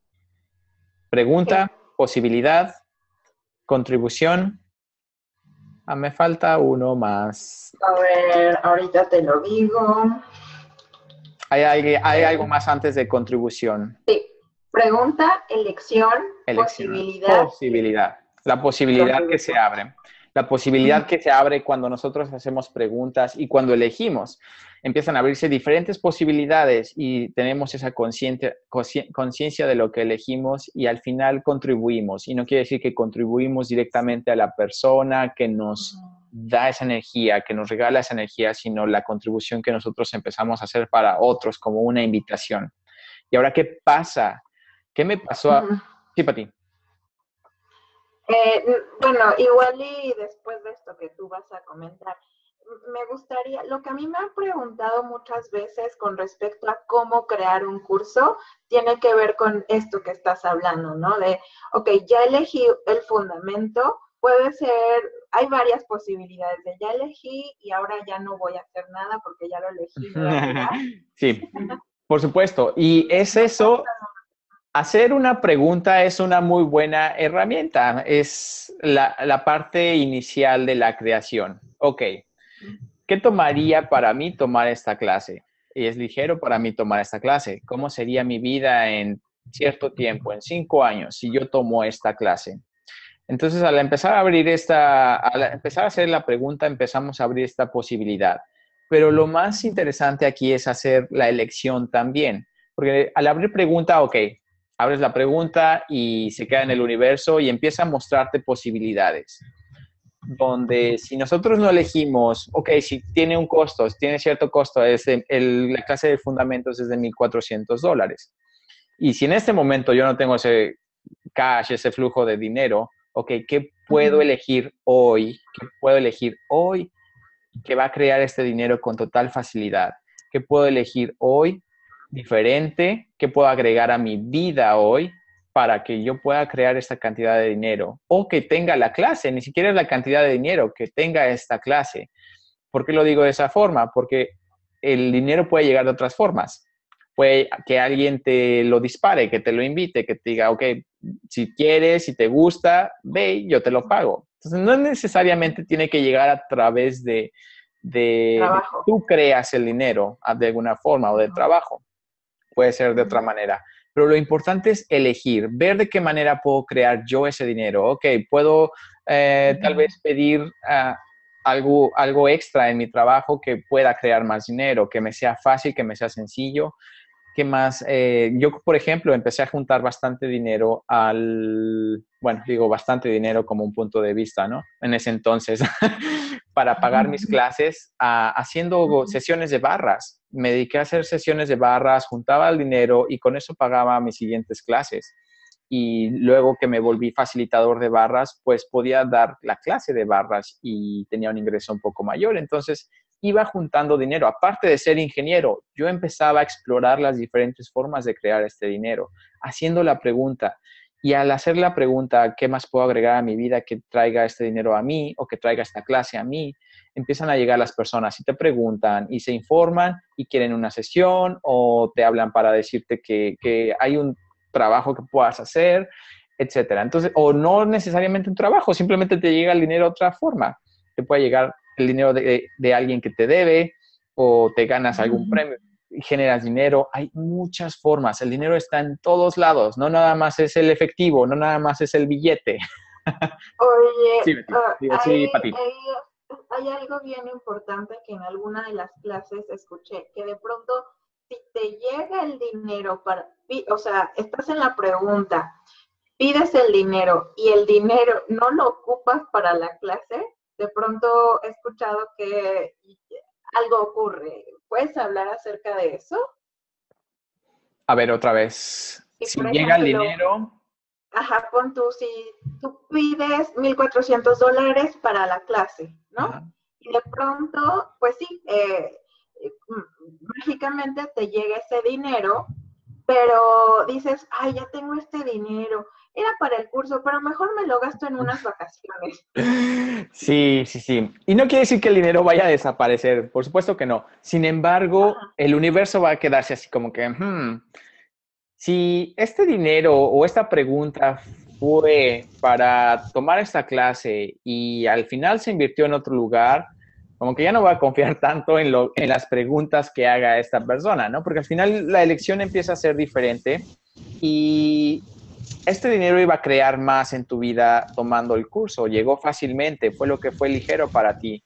pregunta, posibilidad, contribución. Me falta uno más. A ver, ahorita te lo digo. Hay algo más antes de contribución. Sí. Pregunta, elección, posibilidad. Posibilidad. La posibilidad que se abre. La posibilidad que se abre cuando nosotros hacemos preguntas y cuando elegimos. Empiezan a abrirse diferentes posibilidades y tenemos esa conciencia de lo que elegimos y al final contribuimos. Y no quiere decir que contribuimos directamente a la persona que nos da esa energía, que nos regala esa energía, sino la contribución que nosotros empezamos a hacer para otros como una invitación. ¿Y ahora qué pasa? ¿Qué me pasó? Sí, Pati. Bueno, igual y después de esto que tú vas a comentar, me gustaría, lo que a mí me han preguntado muchas veces con respecto a cómo crear un curso, tiene que ver con esto que estás hablando, ¿no? De, ok, ya elegí el fundamento, puede ser, hay varias posibilidades de ya elegí y ahora ya no voy a hacer nada porque ya lo elegí, ¿verdad? Sí, por supuesto. Y es eso. Hacer una pregunta es una muy buena herramienta. Es la parte inicial de la creación. Ok, ¿qué tomaría para mí tomar esta clase? Y es ligero para mí tomar esta clase. ¿Cómo sería mi vida en cierto tiempo, en 5 años, si yo tomo esta clase? Entonces, al empezar a hacer la pregunta, empezamos a abrir esta posibilidad. Pero lo más interesante aquí es hacer la elección también. Porque al abrir pregunta, ok, abres la pregunta y se queda en el universo y empieza a mostrarte posibilidades. Donde si nosotros no elegimos, ok, si tiene un costo, tiene cierto costo, la clase de fundamentos es de $1,400. Y si en este momento yo no tengo ese cash, ese flujo de dinero, ok, ¿qué puedo elegir hoy? ¿Qué puedo elegir hoy que va a crear este dinero con total facilidad? ¿Qué puedo elegir hoy diferente? ¿Qué puedo agregar a mi vida hoy para que yo pueda crear esta cantidad de dinero? O que tenga la clase, ni siquiera es la cantidad de dinero, que tenga esta clase. ¿Por qué lo digo de esa forma? Porque el dinero puede llegar de otras formas. Puede que alguien te lo dispare, que te lo invite, que te diga, ok, si quieres, si te gusta, ve, yo te lo pago. Entonces, no necesariamente tiene que llegar a través de tú creas el dinero de alguna forma o de trabajo. Puede ser de otra manera. Pero lo importante es elegir, ver de qué manera puedo crear yo ese dinero. Ok, puedo tal vez pedir algo extra en mi trabajo que pueda crear más dinero, que me sea fácil, que me sea sencillo. ¿Qué más? Yo, por ejemplo, empecé a juntar bastante dinero bueno, digo bastante dinero como un punto de vista, ¿no? En ese entonces, para pagar mis clases, haciendo sesiones de barras. Me dediqué a hacer sesiones de barras, juntaba el dinero y con eso pagaba mis siguientes clases. Y luego que me volví facilitador de barras, pues podía dar la clase de barras y tenía un ingreso un poco mayor. Entonces, iba juntando dinero. Aparte de ser ingeniero, yo empezaba a explorar las diferentes formas de crear este dinero, haciendo la pregunta. Y al hacer la pregunta, ¿qué más puedo agregar a mi vida que traiga este dinero a mí o que traiga esta clase a mí? Empiezan a llegar las personas y te preguntan y se informan y quieren una sesión o te hablan para decirte que hay un trabajo que puedas hacer, etcétera. Entonces, o no necesariamente un trabajo, simplemente te llega el dinero de otra forma. Te puede llegar el dinero de alguien que te debe o te ganas algún premio y generas dinero. Hay muchas formas. El dinero está en todos lados. No nada más es el efectivo, no nada más es el billete. Oye, Sí, Betty. Digo, sí, Pati. hay algo bien importante que en alguna de las clases escuché, que de pronto, si te llega el dinero o sea, estás en la pregunta, pides el dinero y el dinero no lo ocupas para la clase, de pronto he escuchado que algo ocurre. ¿Puedes hablar acerca de eso? A ver, otra vez. Si, Si por llega el ejemplo, dinero, ajá, pon tú, si tú pides $1,400 para la clase, ¿no? ajá. Y de pronto, pues sí, mágicamente te llega ese dinero, pero dices, ay, ya tengo este dinero, era para el curso, pero mejor me lo gasto en unas vacaciones. Sí, sí, sí. Y no quiere decir que el dinero vaya a desaparecer, por supuesto que no. Sin embargo, Ajá, el universo va a quedarse así como que, si este dinero o esta pregunta fue para tomar esta clase y al final se invirtió en otro lugar, como que ya no va a confiar tanto en las preguntas que haga esta persona, ¿no? Porque al final la elección empieza a ser diferente y este dinero iba a crear más en tu vida tomando el curso, llegó fácilmente, fue lo que fue ligero para ti.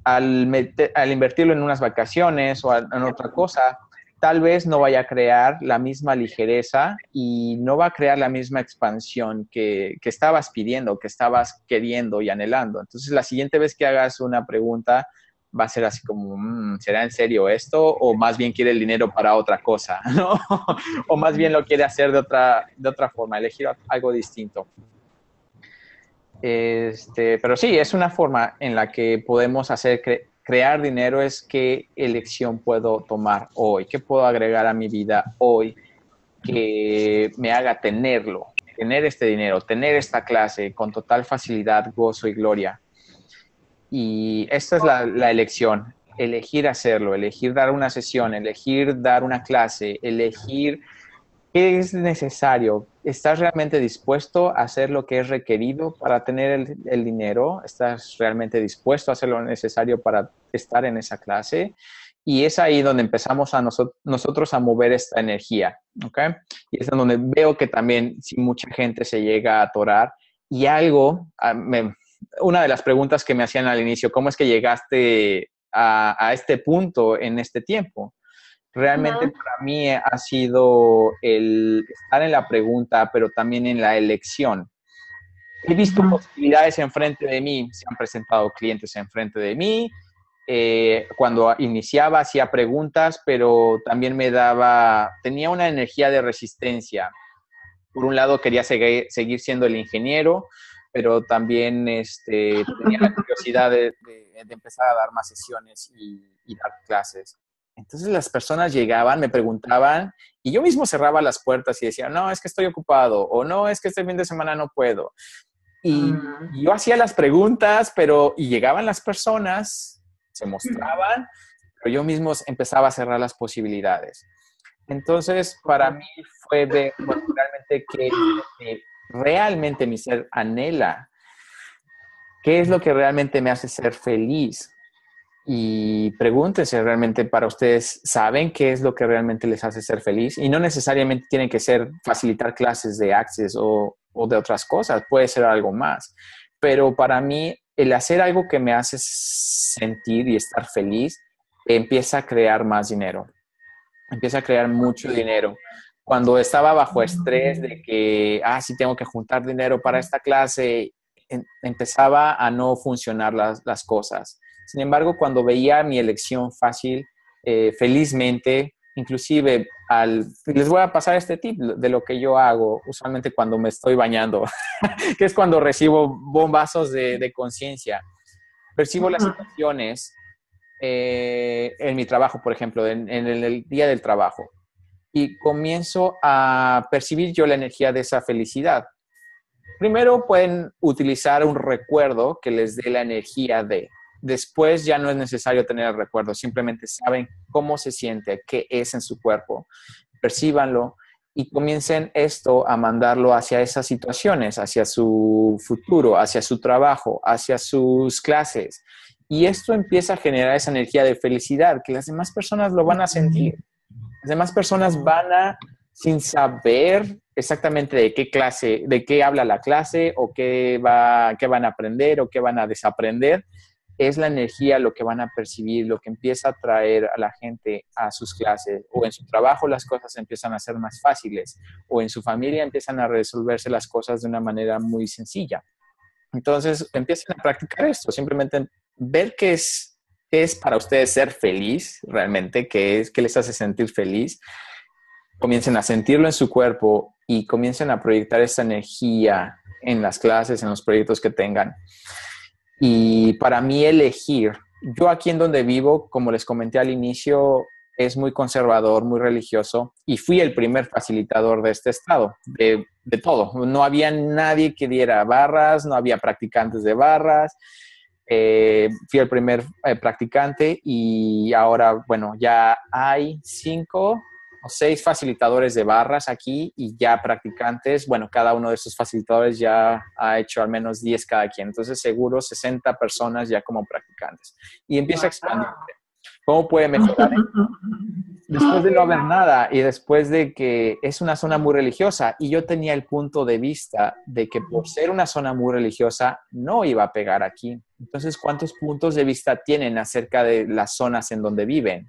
Al invertirlo en unas vacaciones o en otra cosa, tal vez no vaya a crear la misma ligereza y no va a crear la misma expansión que estabas pidiendo, que estabas queriendo y anhelando. Entonces, la siguiente vez que hagas una pregunta, va a ser así como, ¿será en serio esto? O más bien quiere el dinero para otra cosa, ¿no? O más bien lo quiere hacer de otra forma, elegir algo distinto. Pero sí, es una forma en la que podemos hacer crear dinero, es qué elección puedo tomar hoy, qué puedo agregar a mi vida hoy que me haga tener este dinero, tener esta clase con total facilidad, gozo y gloria. Y esta es la elección, elegir hacerlo, elegir dar una sesión, elegir dar una clase, elegir qué es necesario. ¿Estás realmente dispuesto a hacer lo que es requerido para tener el dinero? ¿Estás realmente dispuesto a hacer lo necesario para estar en esa clase? Y es ahí donde empezamos a nosotros a mover esta energía, ¿ok? Y es donde veo que también si mucha gente se llega a atorar y algo, una de las preguntas que me hacían al inicio, ¿cómo es que llegaste a este punto en este tiempo? Realmente ajá, para mí ha sido el estar en la pregunta, pero también en la elección. He visto ajá. posibilidades enfrente de mí, se han presentado clientes enfrente de mí. Cuando iniciaba hacía preguntas, pero también tenía una energía de resistencia. Por un lado quería seguir siendo el ingeniero, pero también tenía la curiosidad de empezar a dar más sesiones y dar clases. Entonces las personas llegaban, me preguntaban y yo mismo cerraba las puertas y decía, no, es que estoy ocupado o no, es que este fin de semana no puedo. Y yo hacía las preguntas, y llegaban las personas, se mostraban, pero yo mismo empezaba a cerrar las posibilidades. Entonces, para mí fue ver, bueno, realmente qué es lo que realmente mi ser anhela, qué es lo que realmente me hace ser feliz. Y pregúntense realmente para ustedes, ¿saben qué es lo que realmente les hace ser feliz? Y no necesariamente tiene que ser facilitar clases de Access o de otras cosas, puede ser algo más. Pero para mí, el hacer algo que me hace sentir y estar feliz, empieza a crear más dinero, empieza a crear mucho dinero. Cuando estaba bajo estrés de que, sí tengo que juntar dinero para esta clase, empezaba a no funcionar las cosas. Sin embargo, cuando veía mi elección fácil, felizmente, inclusive les voy a pasar este tip de lo que yo hago usualmente cuando me estoy bañando, que es cuando recibo bombazos de conciencia. Percibo las situaciones en mi trabajo, por ejemplo, en el día del trabajo, y comienzo a percibir yo la energía de esa felicidad. Primero pueden utilizar un recuerdo que les dé la energía de. Después ya no es necesario tener el recuerdo, simplemente saben cómo se siente, qué es en su cuerpo, percíbanlo y comiencen esto a mandarlo hacia esas situaciones, hacia su futuro, hacia su trabajo, hacia sus clases. Y esto empieza a generar esa energía de felicidad que las demás personas lo van a sentir. Las demás personas van a, sin saber exactamente de qué clase, de qué habla la clase o qué van a aprender o qué van a desaprender. Es la energía lo que van a percibir, lo que empieza a traer a la gente a sus clases, o en su trabajo las cosas empiezan a ser más fáciles, o en su familia empiezan a resolverse las cosas de una manera muy sencilla. Entonces, empiecen a practicar esto, simplemente ver qué es para ustedes ser feliz realmente, qué les hace sentir feliz. Comiencen a sentirlo en su cuerpo y comiencen a proyectar esa energía en las clases, en los proyectos que tengan. Y para mí elegir, yo aquí en donde vivo, como les comenté al inicio, es muy conservador, muy religioso, y fui el primer facilitador de este estado, de todo. No había nadie que diera barras, no había practicantes de barras. Fui el primer practicante y ahora, bueno, ya hay 5 o 6 facilitadores de barras aquí y ya practicantes. Bueno, cada uno de esos facilitadores ya ha hecho al menos 10 cada quien. Entonces, seguro 60 personas ya como practicantes. Y empieza a expandirse. ¿Cómo puede mejorar? Después de no haber nada y después de que es una zona muy religiosa, y yo tenía el punto de vista de que por ser una zona muy religiosa no iba a pegar aquí. Entonces, ¿cuántos puntos de vista tienen acerca de las zonas en donde viven?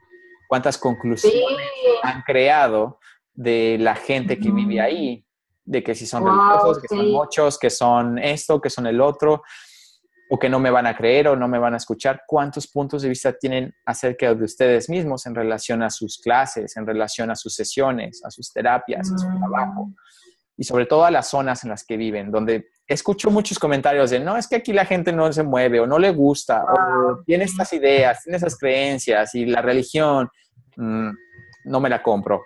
¿Cuántas conclusiones han creado de la gente que vive ahí? De que si son religiosos, que son muchos, que son esto, que son el otro, o que no me van a creer o no me van a escuchar. ¿Cuántos puntos de vista tienen acerca de ustedes mismos en relación a sus clases, en relación a sus sesiones, a sus terapias, a su trabajo? Y sobre todo a las zonas en las que viven, donde escucho muchos comentarios de, no, es que aquí la gente no se mueve o no le gusta, o tiene estas ideas, tiene esas creencias y la religión, no me la compro.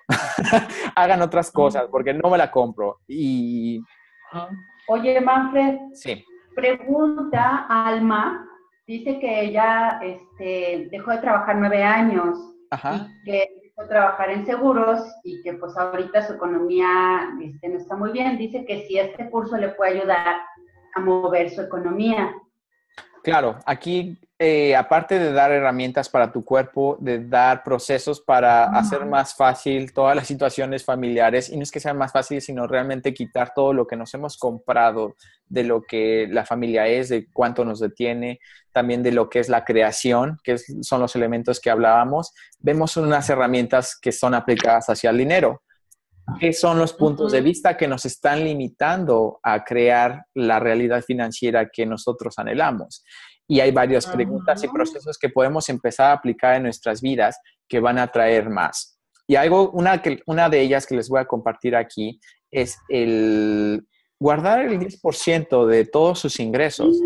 Hagan otras cosas porque no me la compro. Y... Oye, Manfred. Sí. Pregunta Alma, dice que ella dejó de trabajar 9 años. Ajá. Y que empezó a trabajar en seguros y que pues ahorita su economía no está muy bien. Dice que si este curso le puede ayudar a mover su economía. Claro, aquí aparte de dar herramientas para tu cuerpo, de dar procesos para hacer más fácil todas las situaciones familiares, y no es que sean más fáciles, sino realmente quitar todo lo que nos hemos comprado de lo que la familia es, de cuánto nos detiene, también de lo que es la creación, son los elementos que hablábamos. Vemos unas herramientas que son aplicadas hacia el dinero. ¿Qué son los puntos de vista que nos están limitando a crear la realidad financiera que nosotros anhelamos? Y hay varias preguntas y procesos que podemos empezar a aplicar en nuestras vidas que van a traer más. Y una de ellas que les voy a compartir aquí es el guardar el 10% de todos sus ingresos.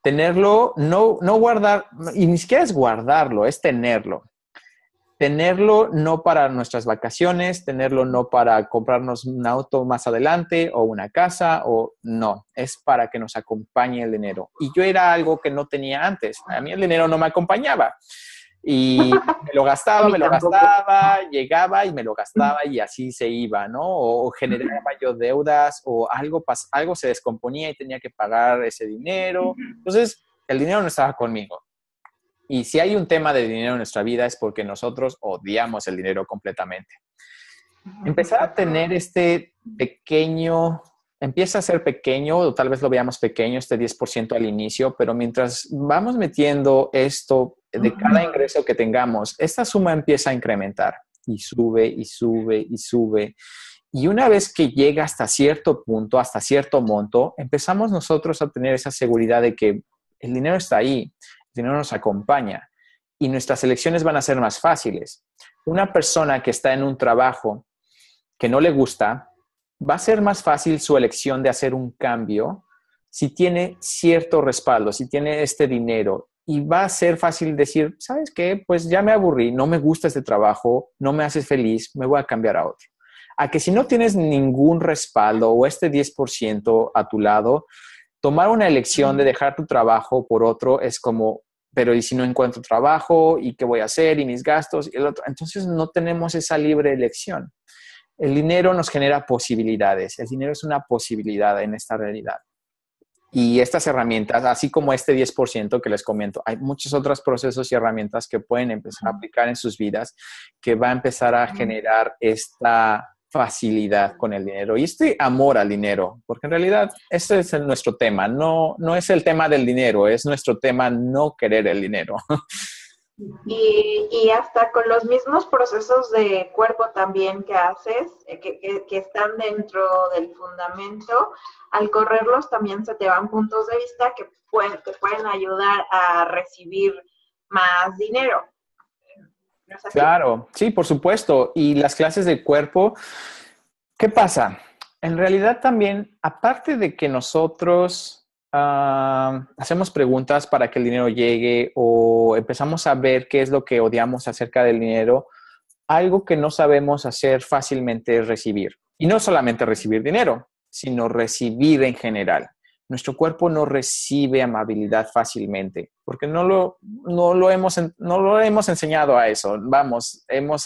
Tenerlo, no guardar, y ni siquiera es guardarlo, es tenerlo. Tenerlo no para nuestras vacaciones, tenerlo no para comprarnos un auto más adelante o una casa, o no, es para que nos acompañe el dinero. Y yo era algo que no tenía antes. A mí el dinero no me acompaña y me lo gastaba, llegaba y me lo gastaba y así se iba, ¿no? O generaba yo deudas o algo se descomponía y tenía que pagar ese dinero. Entonces, el dinero no estaba conmigo. Y si hay un tema de dinero en nuestra vida es porque nosotros odiamos el dinero completamente. Empezar a tener empieza a ser pequeño, o tal vez lo veamos pequeño, este 10% al inicio, pero mientras vamos metiendo esto de cada ingreso que tengamos, esta suma empieza a incrementar y sube y sube y sube. Y una vez que llega hasta cierto punto, hasta cierto monto, empezamos nosotros a tener esa seguridad de que el dinero está ahí. El dinero nos acompaña y nuestras elecciones van a ser más fáciles. Una persona que está en un trabajo que no le gusta, va a ser más fácil su elección de hacer un cambio si tiene cierto respaldo, si tiene este dinero, y va a ser fácil decir, ¿sabes qué? Pues ya me aburrí, no me gusta este trabajo, no me hace feliz, me voy a cambiar a otro. A que si no tienes ningún respaldo o este 10% a tu lado, tomar una elección de dejar tu trabajo por otro es como, pero ¿y si no encuentro trabajo? ¿Y qué voy a hacer? ¿Y mis gastos? Y el otro. Entonces no tenemos esa libre elección. El dinero nos genera posibilidades. El dinero es una posibilidad en esta realidad. Y estas herramientas, así como este 10% que les comento, hay muchos otros procesos y herramientas que pueden empezar a aplicar en sus vidas, que va a empezar a generar esta facilidad con el dinero y este amor al dinero, porque en realidad ese es nuestro tema, no es el tema del dinero, es nuestro tema no querer el dinero. Y hasta con los mismos procesos de cuerpo también que haces, que están dentro del fundamento, al correrlos también se te van puntos de vista que te pueden ayudar a recibir más dinero. ¿No es así? Claro, sí, por supuesto. Y las clases de cuerpo, ¿qué pasa? En realidad también, aparte de que nosotros hacemos preguntas para que el dinero llegue o empezamos a ver qué es lo que odiamos acerca del dinero, algo que no sabemos hacer fácilmente es recibir. Y no solamente recibir dinero, sino recibir en general. Nuestro cuerpo no recibe amabilidad fácilmente porque no lo hemos enseñado a eso. Vamos, hemos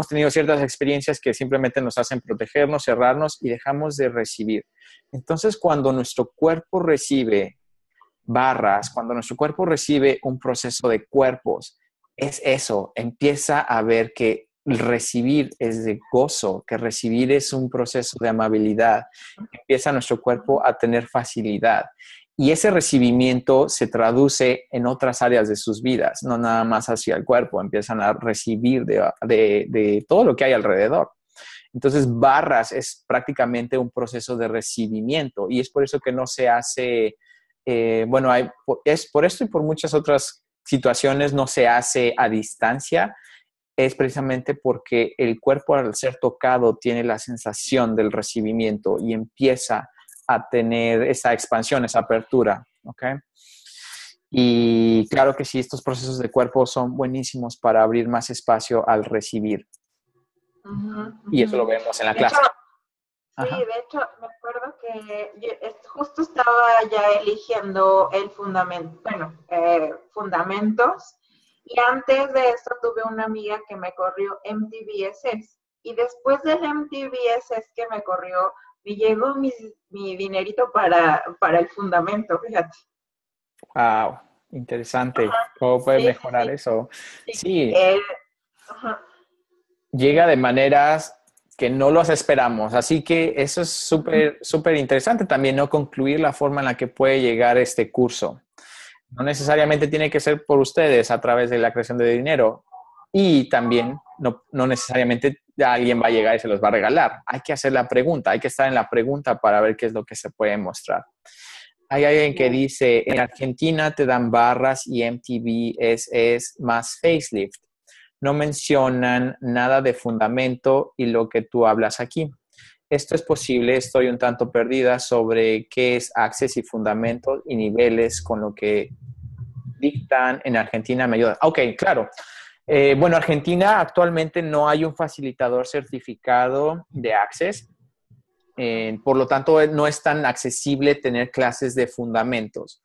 tenido ciertas experiencias que simplemente nos hacen protegernos, cerrarnos y dejamos de recibir. Entonces, cuando nuestro cuerpo recibe barras, cuando nuestro cuerpo recibe un proceso de cuerpos, es eso, empieza a ver que recibir es de gozo, que recibir es un proceso de amabilidad, empieza nuestro cuerpo a tener facilidad. Y ese recibimiento se traduce en otras áreas de sus vidas, no nada más hacia el cuerpo, empiezan a recibir de todo lo que hay alrededor. Entonces, barras es prácticamente un proceso de recibimiento y es por eso que no se hace, es por esto y por muchas otras situaciones no se hace a distancia, es precisamente porque el cuerpo al ser tocado tiene la sensación del recibimiento y empieza a tener esa expansión, esa apertura, ¿ok? Y claro que sí, estos procesos de cuerpo son buenísimos para abrir más espacio al recibir. Y eso lo vemos en la clase. Sí, de hecho, me acuerdo que justo estaba ya eligiendo el fundamento, fundamentos, y antes de eso tuve una amiga que me corrió MTVSS, y después del MTVSS que me corrió, me llegó mi dinerito para el fundamento, fíjate. Wow, interesante. ¿Cómo puede mejorar eso? Sí. Llega de maneras que no los esperamos. Así que eso es súper interesante también, ¿no? Concluir la forma en la que puede llegar este curso. No necesariamente tiene que ser por ustedes a través de la creación de dinero. Y también no necesariamente alguien va a llegar y se los va a regalar. Hay que hacer la pregunta, hay que estar en la pregunta para ver qué es lo que se puede mostrar. Hay alguien que dice, en Argentina te dan barras y MTV es más facelift. No mencionan nada de fundamento y lo que tú hablas aquí. Esto es posible, estoy un tanto perdida sobre qué es Access y fundamentos y niveles con lo que dictan en Argentina. Me ayuda. Ok, claro. Bueno, Argentina actualmente no hay un facilitador certificado de Access. Por lo tanto, no es tan accesible tener clases de fundamentos.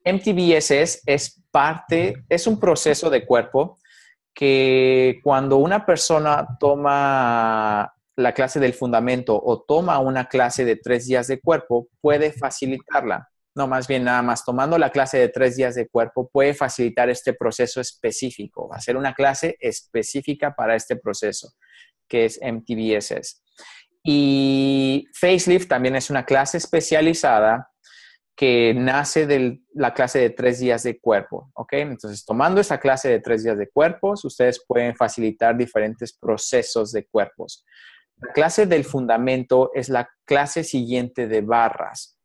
MTVSS es un proceso de cuerpo que cuando una persona toma la clase del fundamento o toma una clase de 3 días de cuerpo, puede facilitarla. No, más bien nada más tomando la clase de 3 días de cuerpo puede facilitar este proceso específico, hacer una clase específica para este proceso, que es MTVSS. Y Facelift también es una clase especializada que nace de la clase de 3 días de cuerpo, ¿ok? Entonces, tomando esa clase de 3 días de cuerpos, ustedes pueden facilitar diferentes procesos de cuerpos. La clase del fundamento es la clase siguiente de barras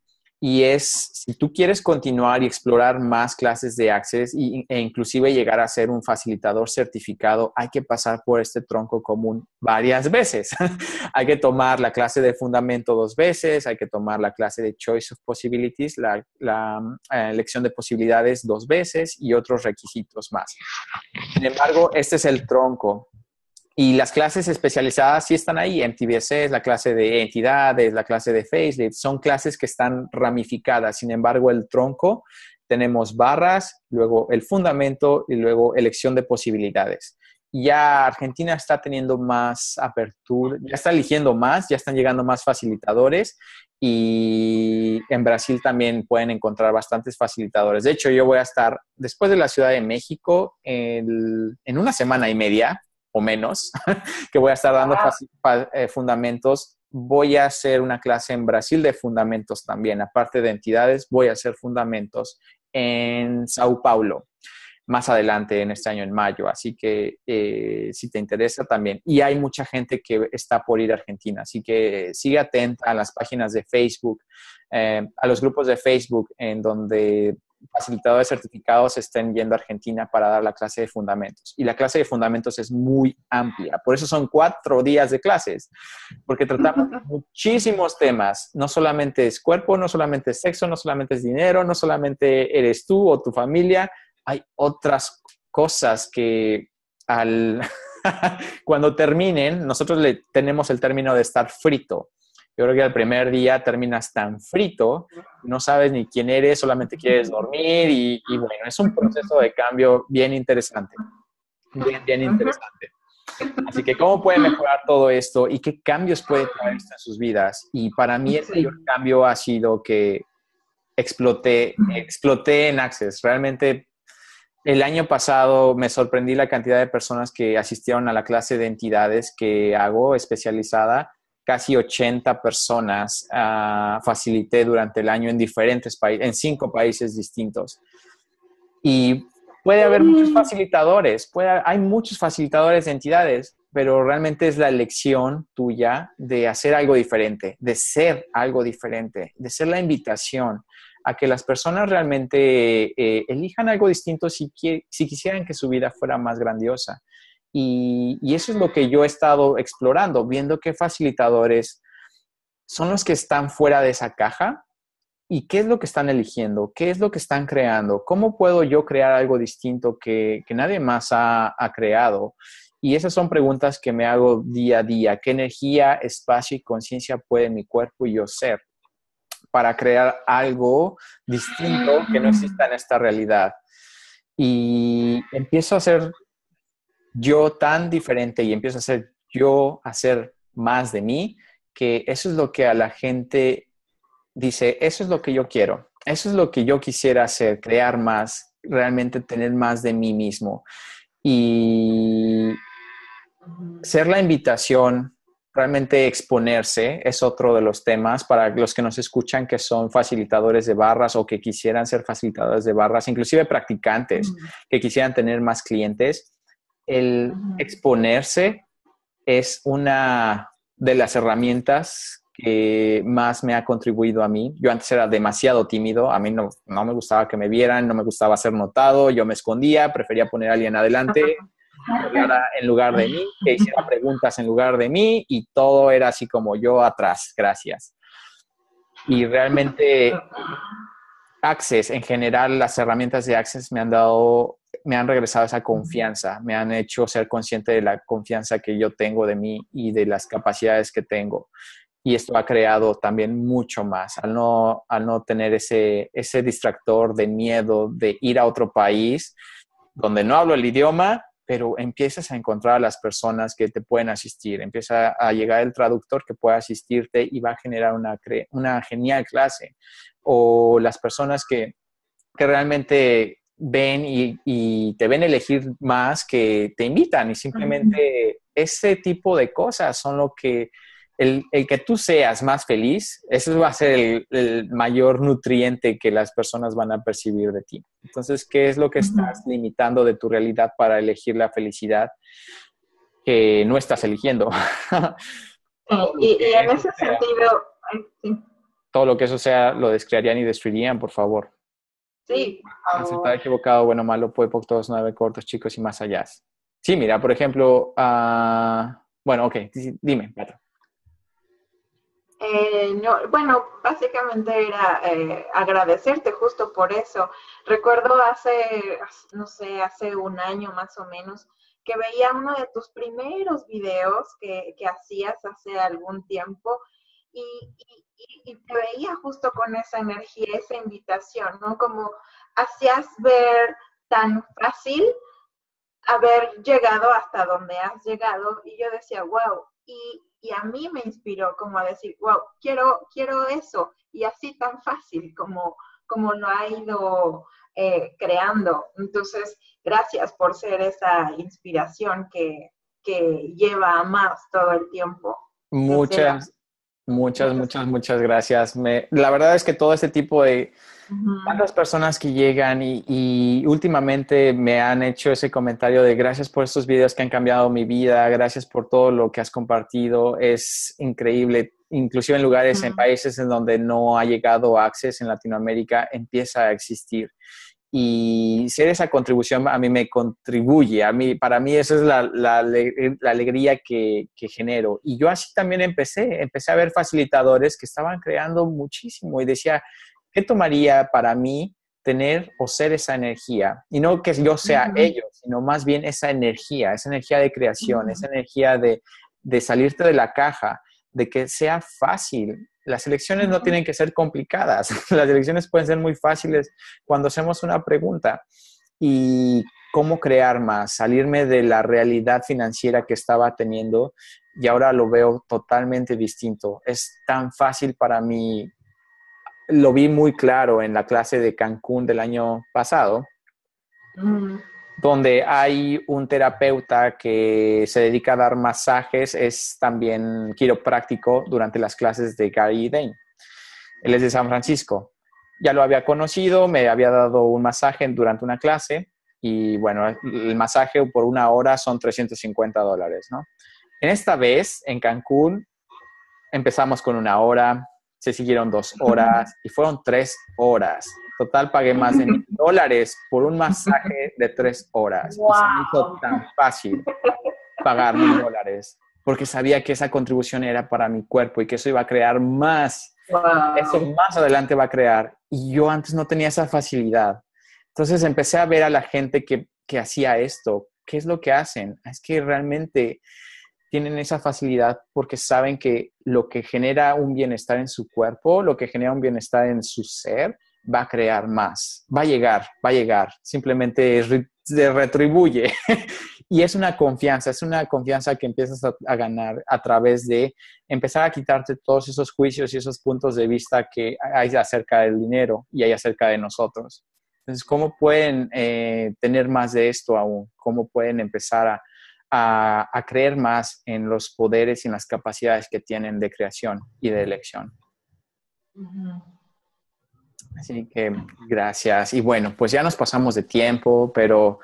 y si tú quieres continuar y explorar más clases de Access e inclusive llegar a ser un facilitador certificado, hay que pasar por este tronco común varias veces. Hay que tomar la clase de fundamento 2 veces, hay que tomar la clase de Choice of Possibilities, la elección de posibilidades 2 veces y otros requisitos más. Sin embargo, este es el tronco. Y las clases especializadas sí están ahí. MTVSS, la clase de entidades, la clase de Facelift, son clases que están ramificadas. Sin embargo, el tronco, tenemos barras, luego el fundamento y luego elección de posibilidades. Ya Argentina está teniendo más apertura, ya está eligiendo más, ya están llegando más facilitadores y en Brasil también pueden encontrar bastantes facilitadores. De hecho, yo voy a estar después de la Ciudad de México en una semana y media. o menos, que voy a estar dando fundamentos. Voy a hacer una clase en Brasil de fundamentos también. Aparte de entidades, voy a hacer fundamentos en Sao Paulo más adelante en este año, en mayo. Así que si te interesa también. Y hay mucha gente que está por ir a Argentina. Así que sigue atenta a las páginas de Facebook, a los grupos de Facebook en donde facilitadores certificados estén yendo a Argentina para dar la clase de fundamentos. Y la clase de fundamentos es muy amplia. Por eso son 4 días de clases, porque tratamos muchísimos temas. No solamente es cuerpo, no solamente es sexo, no solamente es dinero, no solamente eres tú o tu familia. Hay otras cosas que cuando terminen, nosotros tenemos el término de estar frito. Yo creo que al primer día terminas tan frito, no sabes ni quién eres, solamente quieres dormir y bueno, es un proceso de cambio bien interesante, bien interesante. Así que, ¿cómo puede mejorar todo esto y qué cambios puede traer esto en sus vidas? Y para mí el mayor cambio ha sido que exploté en Access. Realmente, el año pasado me sorprendí la cantidad de personas que asistieron a la clase de entidades que hago especializada. Casi 80 personas facilité durante el año en diferentes países, en 5 países distintos. Y puede haber muchos facilitadores, hay muchos facilitadores de entidades, pero realmente es la elección tuya de hacer algo diferente, de ser algo diferente, de ser la invitación a que las personas realmente elijan algo distinto si quisieran que su vida fuera más grandiosa. Y eso es lo que yo he estado explorando, viendo qué facilitadores son los que están fuera de esa caja y qué es lo que están eligiendo, qué es lo que están creando, cómo puedo yo crear algo distinto que nadie más ha creado. Y esas son preguntas que me hago día a día. ¿Qué energía, espacio y conciencia puede mi cuerpo y yo ser para crear algo distinto que no exista en esta realidad? Y empiezo a hacer yo tan diferente y empiezo a hacer más de mí, que eso es lo que a la gente dice, eso es lo que yo quiero, eso es lo que yo quisiera hacer, crear más, realmente tener más de mí mismo. Y ser la invitación, realmente exponerse, es otro de los temas para los que nos escuchan que son facilitadores de barras o que quisieran ser facilitadores de barras, inclusive practicantes que quisieran tener más clientes. El exponerse es una de las herramientas que más me ha contribuido a mí. Yo antes era demasiado tímido, a mí no me gustaba que me vieran, no me gustaba ser notado, yo me escondía, prefería poner a alguien adelante en lugar de mí, que hiciera preguntas en lugar de mí y todo era así como yo atrás, gracias. Y realmente Access, en general, las herramientas de Access me han regresado esa confianza, me han hecho ser consciente de la confianza que yo tengo de mí y de las capacidades que tengo. Y esto ha creado también mucho más, al no tener ese distractor de miedo de ir a otro país donde no hablo el idioma, pero empiezas a encontrar a las personas que te pueden asistir, empieza a llegar el traductor que pueda asistirte y va a generar una genial clase. O las personas que realmente ven y te ven elegir más, que te invitan y simplemente ese tipo de cosas son lo que el que tú seas más feliz, eso va a ser el mayor nutriente que las personas van a percibir de ti. Entonces, ¿qué es lo que estás limitando de tu realidad para elegir la felicidad que no estás eligiendo? Y en ese sentido, sí. Todo lo que eso sea, lo descrearían y destruirían, por favor. Sí. Está equivocado, bueno, malo, puede por todos 9 cortos, chicos y más allá. Sí, mira, por ejemplo, bueno, ok, dime, Pato. No, bueno, básicamente era agradecerte justo por eso. Recuerdo no sé, hace un año más o menos, que veía uno de tus primeros videos que hacías hace algún tiempo y te veía justo con esa energía, esa invitación, ¿no? Como hacías ver tan fácil haber llegado hasta donde has llegado y yo decía, wow, y a mí me inspiró como a decir, wow, quiero eso, y así tan fácil como lo ha ido creando. Entonces, gracias por ser esa inspiración que que lleva a más todo el tiempo. Muchas gracias. La verdad es que todo este tipo de tantas personas que llegan y últimamente me han hecho ese comentario de gracias por estos videos que han cambiado mi vida, gracias por todo lo que has compartido, es increíble. Inclusive en lugares, en países en donde no ha llegado Access en Latinoamérica, empieza a existir. Y ser esa contribución a mí me contribuye, para mí esa es la alegría que genero. Y yo así también empecé a ver facilitadores que estaban creando muchísimo y decía, ¿qué tomaría para mí tener o ser esa energía? Y no que yo sea ellos, sino más bien esa energía de creación, esa energía de salirte de la caja, de que sea fácil. Las elecciones no tienen que ser complicadas. Las elecciones pueden ser muy fáciles cuando hacemos una pregunta. Y cómo crear más, salirme de la realidad financiera que estaba teniendo y ahora lo veo totalmente distinto. Es tan fácil para mí. Lo vi muy claro en la clase de Cancún del año pasado, donde hay un terapeuta que se dedica a dar masajes, es también quiropráctico durante las clases de Gary Dane. Él es de San Francisco. Ya lo había conocido, me había dado un masaje durante una clase y bueno, el masaje por 1 hora son $350, ¿no? En esta vez, en Cancún, empezamos con 1 hora, se siguieron 2 horas y fueron 3 horas. Total, pagué más de $1,000 por un masaje de 3 horas. Wow. Y se me hizo tan fácil pagar $1,000 porque sabía que esa contribución era para mi cuerpo y que eso iba a crear más. Wow. Eso más adelante va a crear. Y yo antes no tenía esa facilidad. Entonces empecé a ver a la gente que hacía esto. ¿Qué es lo que hacen? Es que realmente tienen esa facilidad porque saben que lo que genera un bienestar en su cuerpo, lo que genera un bienestar en su ser, va a crear más. Va a llegar. Simplemente se retribuye. Y es una confianza que empiezas a ganar a través de empezar a quitarte todos esos juicios y esos puntos de vista que hay acerca del dinero y hay acerca de nosotros. Entonces, ¿cómo pueden tener más de esto aún? ¿Cómo pueden empezar a creer más en los poderes y en las capacidades que tienen de creación y de elección? Así que gracias. Y bueno, pues ya nos pasamos de tiempo, pero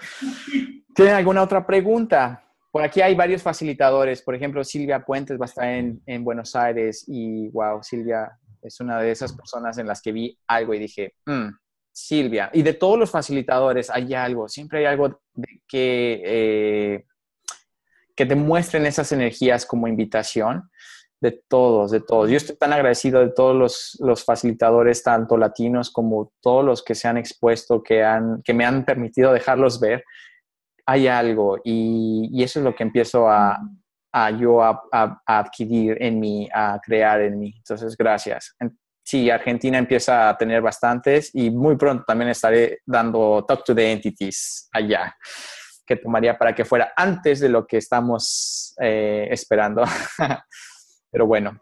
¿tienen alguna otra pregunta? Por aquí hay varios facilitadores. Por ejemplo, Silvia Puentes va a estar en Buenos Aires y wow, Silvia es una de esas personas en las que vi algo y dije, Silvia. Y de todos los facilitadores hay algo, siempre hay algo que demuestren esas energías como invitación. De todos. Yo estoy tan agradecido de todos los facilitadores, tanto latinos como todos los que se han expuesto, que me han permitido dejarlos ver. Hay algo y eso es lo que empiezo a adquirir en mí, a crear en mí. Entonces, gracias. Sí, Argentina empieza a tener bastantes y muy pronto también estaré dando Talk to the Entities allá, que tomaría para que fuera antes de lo que estamos esperando. Pero bueno,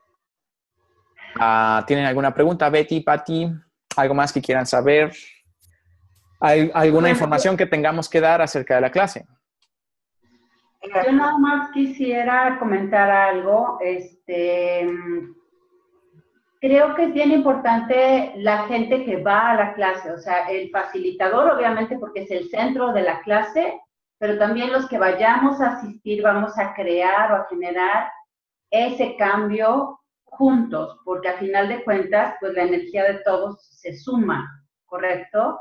¿tienen alguna pregunta, Betty, Patty? ¿Algo más que quieran saber? ¿Hay alguna información que tengamos que dar acerca de la clase? Yo nada más quisiera comentar algo. Creo que es bien importante la gente que va a la clase, o sea, el facilitador, obviamente, porque es el centro de la clase, pero también los que vayamos a asistir vamos a crear o a generar ese cambio juntos, porque a final de cuentas, pues la energía de todos se suma, ¿correcto?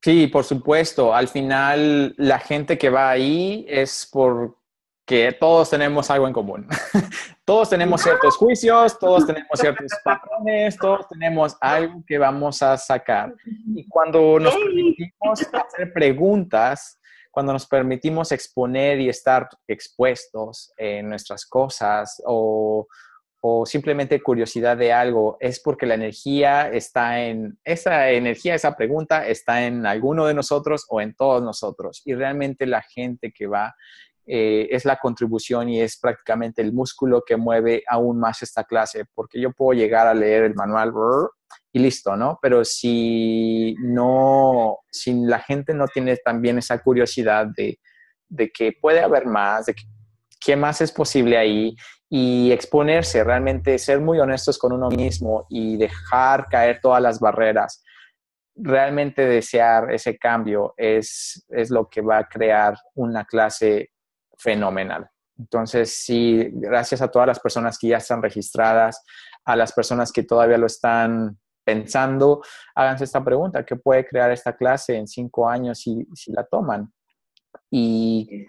Sí, por supuesto. Al final, la gente que va ahí es porque todos tenemos algo en común. Todos tenemos ciertos juicios, todos tenemos ciertos patrones, todos tenemos algo que vamos a sacar. Y cuando nos permitimos hacer preguntas, cuando nos permitimos exponer y estar expuestos en nuestras cosas o simplemente curiosidad de algo, es porque la energía está esa pregunta está en alguno de nosotros o en todos nosotros. Y realmente la gente que va es la contribución y es prácticamente el músculo que mueve aún más esta clase, porque yo puedo llegar a leer el manual y listo, ¿no? Pero si la gente no tiene también esa curiosidad de de que puede haber más, de que qué más es posible ahí y exponerse, realmente ser muy honestos con uno mismo y dejar caer todas las barreras. Realmente desear ese cambio es lo que va a crear una clase fenomenal. Entonces, sí, gracias a todas las personas que ya están registradas, a las personas que todavía lo están pensando, háganse esta pregunta: ¿qué puede crear esta clase en 5 años si la toman? Y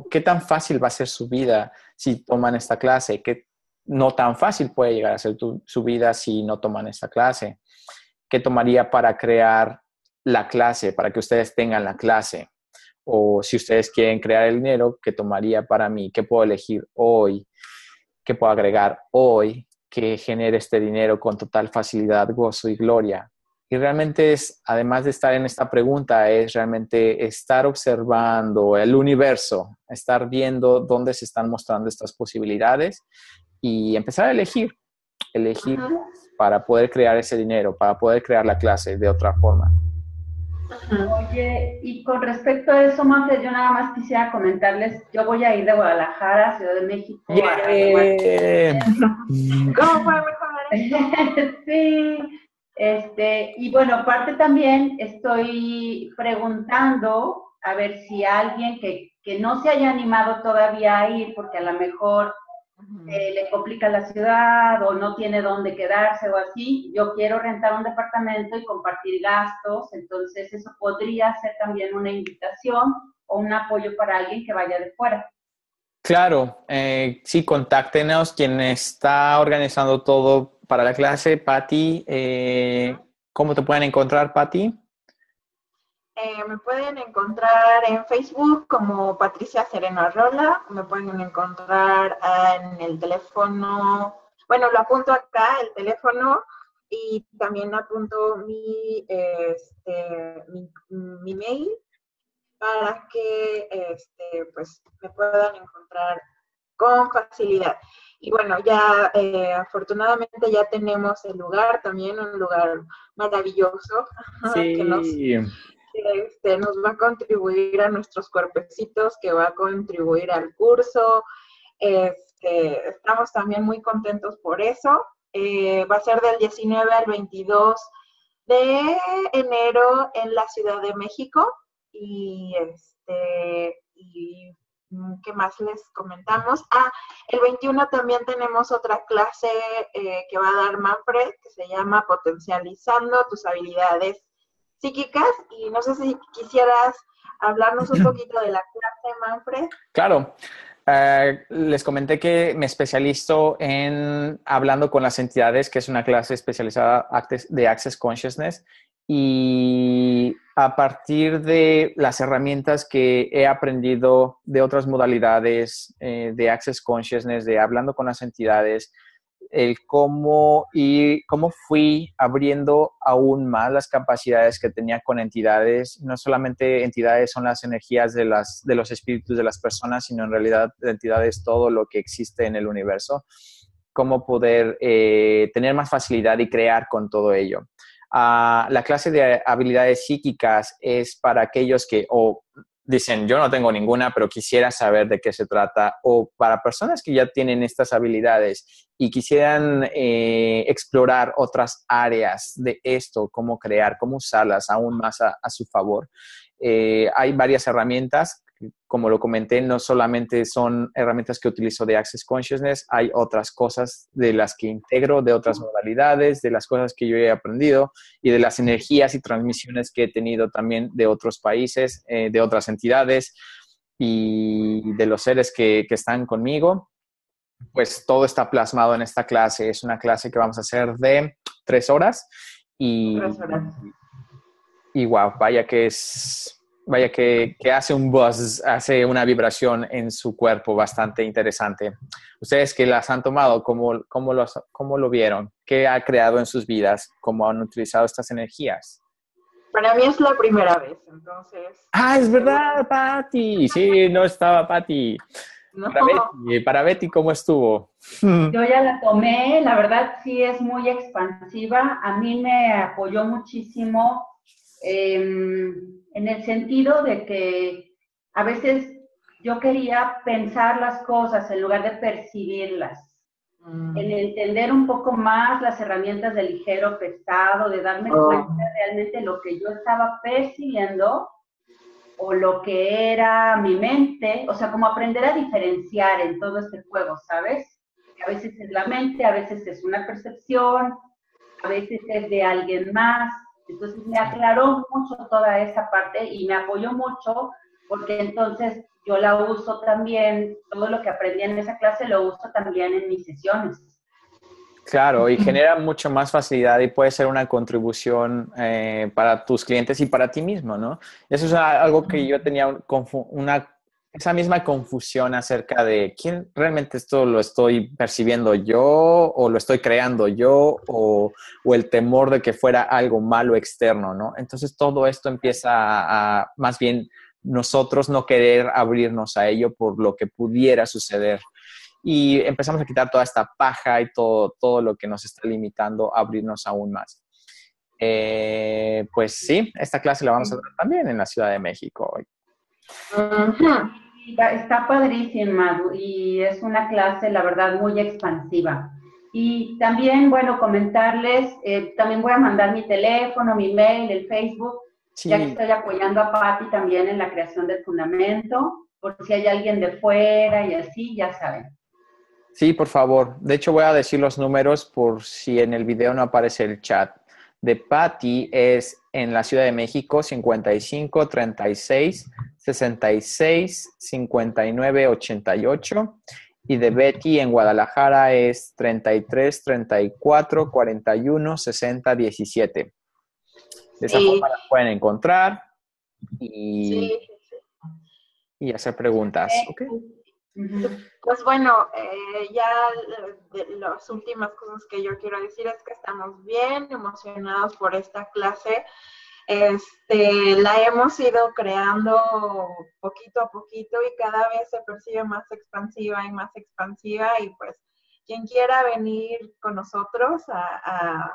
qué tan fácil va a ser su vida si toman esta clase, qué no tan fácil puede llegar a ser su vida si no toman esta clase, qué tomaría para crear la clase, para que ustedes tengan la clase, o si ustedes quieren crear el dinero, qué tomaría para mí, qué puedo elegir hoy, qué puedo agregar hoy que genere este dinero con total facilidad, gozo y gloria. Y realmente es, además de estar en esta pregunta, es realmente estar observando el universo, estar viendo dónde se están mostrando estas posibilidades y empezar a elegir Ajá. para poder crear ese dinero, para poder crear la clase de otra forma. Oye, y con respecto a eso, Manfred, yo nada más quisiera comentarles, yo voy a ir de Guadalajara a Ciudad de México a tomar. ¡Yeah! ¿Cómo puede mejorar esto? Sí, y bueno, aparte también estoy preguntando a ver si alguien que no se haya animado todavía a ir, porque a lo mejor le complica la ciudad o no tiene dónde quedarse o así, yo quiero rentar un departamento y compartir gastos, entonces eso podría ser también una invitación o un apoyo para alguien que vaya de fuera. Claro, sí, contáctenos quien está organizando todo para la clase. Patti, ¿cómo te pueden encontrar, Patti? Me pueden encontrar en Facebook como Patricia Sereno Arrola, me pueden encontrar en el teléfono, bueno, lo apunto acá, el teléfono, y también apunto mi mail para que pues me puedan encontrar con facilidad. Y bueno, ya afortunadamente ya tenemos el lugar, también un lugar maravilloso que Sí. nos va a contribuir a nuestros cuerpecitos, que va a contribuir al curso. Estamos también muy contentos por eso. Va a ser del 19 al 22 de enero en la Ciudad de México. Y ¿qué más les comentamos? El 21 también tenemos otra clase que va a dar Manfred, que se llama Potencializando tus habilidades psíquicas, y no sé si quisieras hablarnos un poquito de la clase, Manfred. Claro. Les comenté que me especializo en hablando con las entidades, que es una clase especializada de Access Consciousness, y a partir de las herramientas que he aprendido de otras modalidades de Access Consciousness, de hablando con las entidades, el cómo fui abriendo aún más las capacidades que tenía con entidades. No solamente entidades son las energías de los espíritus de las personas, sino en realidad entidades todo lo que existe en el universo. Cómo poder tener más facilidad y crear con todo ello. La clase de habilidades psíquicas es para aquellos que dicen, yo no tengo ninguna, pero quisiera saber de qué se trata, o para personas que ya tienen estas habilidades y quisieran explorar otras áreas de esto, cómo crear, cómo usarlas aún más a su favor. Hay varias herramientas. Como lo comenté, no solamente son herramientas que utilizo de Access Consciousness, hay otras cosas de las que integro, de otras modalidades, de las cosas que yo he aprendido y de las energías y transmisiones que he tenido también de otros países, de otras entidades y de los seres que están conmigo. Pues todo está plasmado en esta clase. Es una clase que vamos a hacer de 3 horas y wow, vaya que hace un buzz, hace una vibración en su cuerpo bastante interesante. Ustedes que las han tomado, ¿cómo lo vieron? ¿Qué ha creado en sus vidas? ¿Cómo han utilizado estas energías? Para mí es la primera vez, entonces. Es verdad, Patti. Sí, no estaba Patti. No. Para Betty, ¿cómo estuvo? Yo ya la tomé, la verdad sí es muy expansiva, a mí me apoyó muchísimo en el sentido de que a veces yo quería pensar las cosas en lugar de percibirlas, en entender un poco más las herramientas de ligero, pesado, de darme cuenta realmente lo que yo estaba percibiendo o lo que era mi mente, o sea, como aprender a diferenciar en todo este juego, ¿sabes? A veces es la mente, a veces es una percepción, a veces es de alguien más. Entonces me aclaró mucho toda esa parte y me apoyó mucho porque entonces yo la uso también, todo lo que aprendí en esa clase lo uso también en mis sesiones. Claro, y genera mucho más facilidad y puede ser una contribución para tus clientes y para ti mismo, ¿no? Eso es algo que yo tenía esa misma confusión acerca de quién realmente esto lo estoy percibiendo yo o lo estoy creando yo o el temor de que fuera algo malo externo, ¿no? Entonces todo esto empieza a más bien nosotros no querer abrirnos a ello por lo que pudiera suceder. Y empezamos a quitar toda esta paja y todo lo que nos está limitando a abrirnos aún más. Pues sí, esta clase la vamos a dar también en la Ciudad de México. Está padrísima y es una clase, la verdad, muy expansiva. Y también, bueno, comentarles, también voy a mandar mi teléfono, mi mail, el Facebook, sí. Ya que estoy apoyando a Patti también en la creación del fundamento, por si hay alguien de fuera y así, ya saben. Sí, por favor. De hecho, voy a decir los números por si en el video no aparece el chat. De Patti es en la Ciudad de México 55 36 66 59 88 y de Betty en Guadalajara es 33 34 41 60 17. De esa forma las pueden encontrar y hacer preguntas. ¿Okay? Pues bueno, ya de las últimas cosas que yo quiero decir es que estamos bien emocionados por esta clase. La hemos ido creando poquito a poquito y cada vez se percibe más expansiva y pues quien quiera venir con nosotros a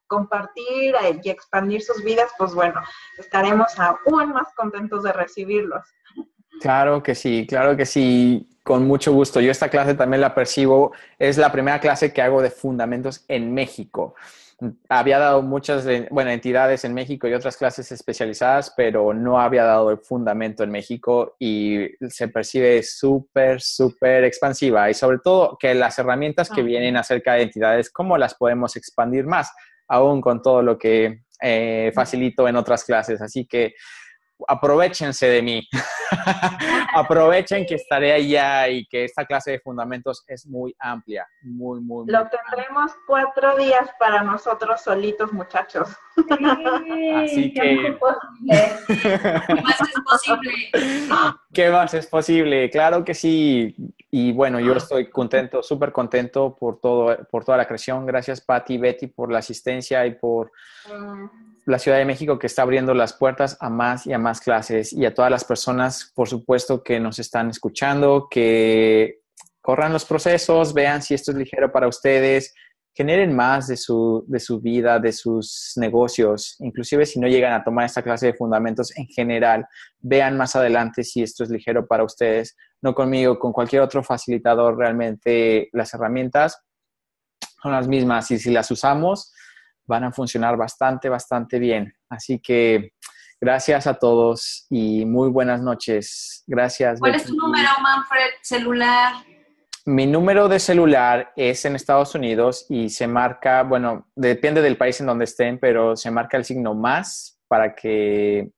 compartir y expandir sus vidas, pues bueno, estaremos aún más contentos de recibirlos. Claro que sí, con mucho gusto. Yo esta clase también la percibo, es la primera clase que hago de fundamentos en México. Había dado muchas, entidades en México y otras clases especializadas, pero no había dado el fundamento en México y se percibe súper, súper expansiva y sobre todo que las herramientas que vienen acerca de entidades, cómo las podemos expandir más, aún con todo lo que facilito en otras clases. Así que aprovéchense de mí. Aprovechen que estaré allá y que esta clase de fundamentos es muy amplia, muy Lo tendremos 4 días para nosotros solitos, muchachos. Sí, así que... ¿Qué más es posible? ¿Qué más es posible? Claro que sí. Y bueno, yo estoy contento, súper contento por toda la creación. Gracias, Patti y Betty, por la asistencia y por la Ciudad de México que está abriendo las puertas a más y a más clases y a todas las personas, por supuesto, que nos están escuchando, que corran los procesos, vean si esto es ligero para ustedes, generen más de su vida, de sus negocios, inclusive si no llegan a tomar esta clase de fundamentos en general, vean más adelante si esto es ligero para ustedes, no conmigo, con cualquier otro facilitador. Realmente las herramientas son las mismas y si las usamos van a funcionar bastante, bastante bien. Así que gracias a todos y muy buenas noches. Gracias. ¿Cuál Betty. es tu número, Manfred, celular? Mi número de celular es en Estados Unidos y se marca, bueno, depende del país en donde estén, pero se marca el signo más para que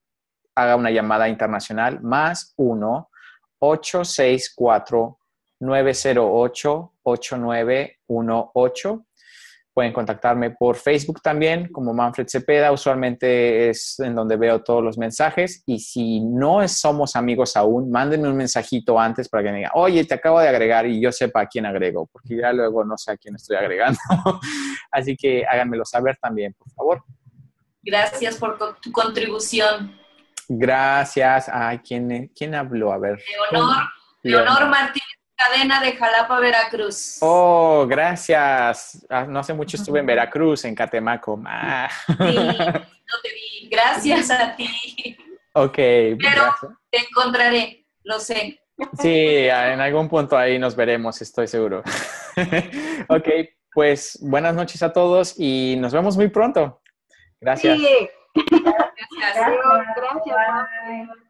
haga una llamada internacional, más 1-864-908-8918. Pueden contactarme por Facebook también, como Manfred Cepeda. Usualmente es en donde veo todos los mensajes. Y si no somos amigos aún, mándenme un mensajito antes para que me digan, oye, te acabo de agregar y yo sepa a quién agrego, porque ya luego no sé a quién estoy agregando. Así que háganmelo saber también, por favor. Gracias por tu contribución. Gracias. Ay, ¿quién habló? A ver. Leonor Martínez Cadena de Jalapa, Veracruz. Oh, gracias. No hace mucho estuve en Veracruz, en Catemaco. Sí, no te vi. Gracias a ti. Ok, Pero gracias. te encontraré, lo sé. Sí, en algún punto ahí nos veremos, estoy seguro. Ok, pues buenas noches a todos y nos vemos muy pronto. Gracias. Sí, Gracias. adiós, Gracias. gracias, Bye. Monse.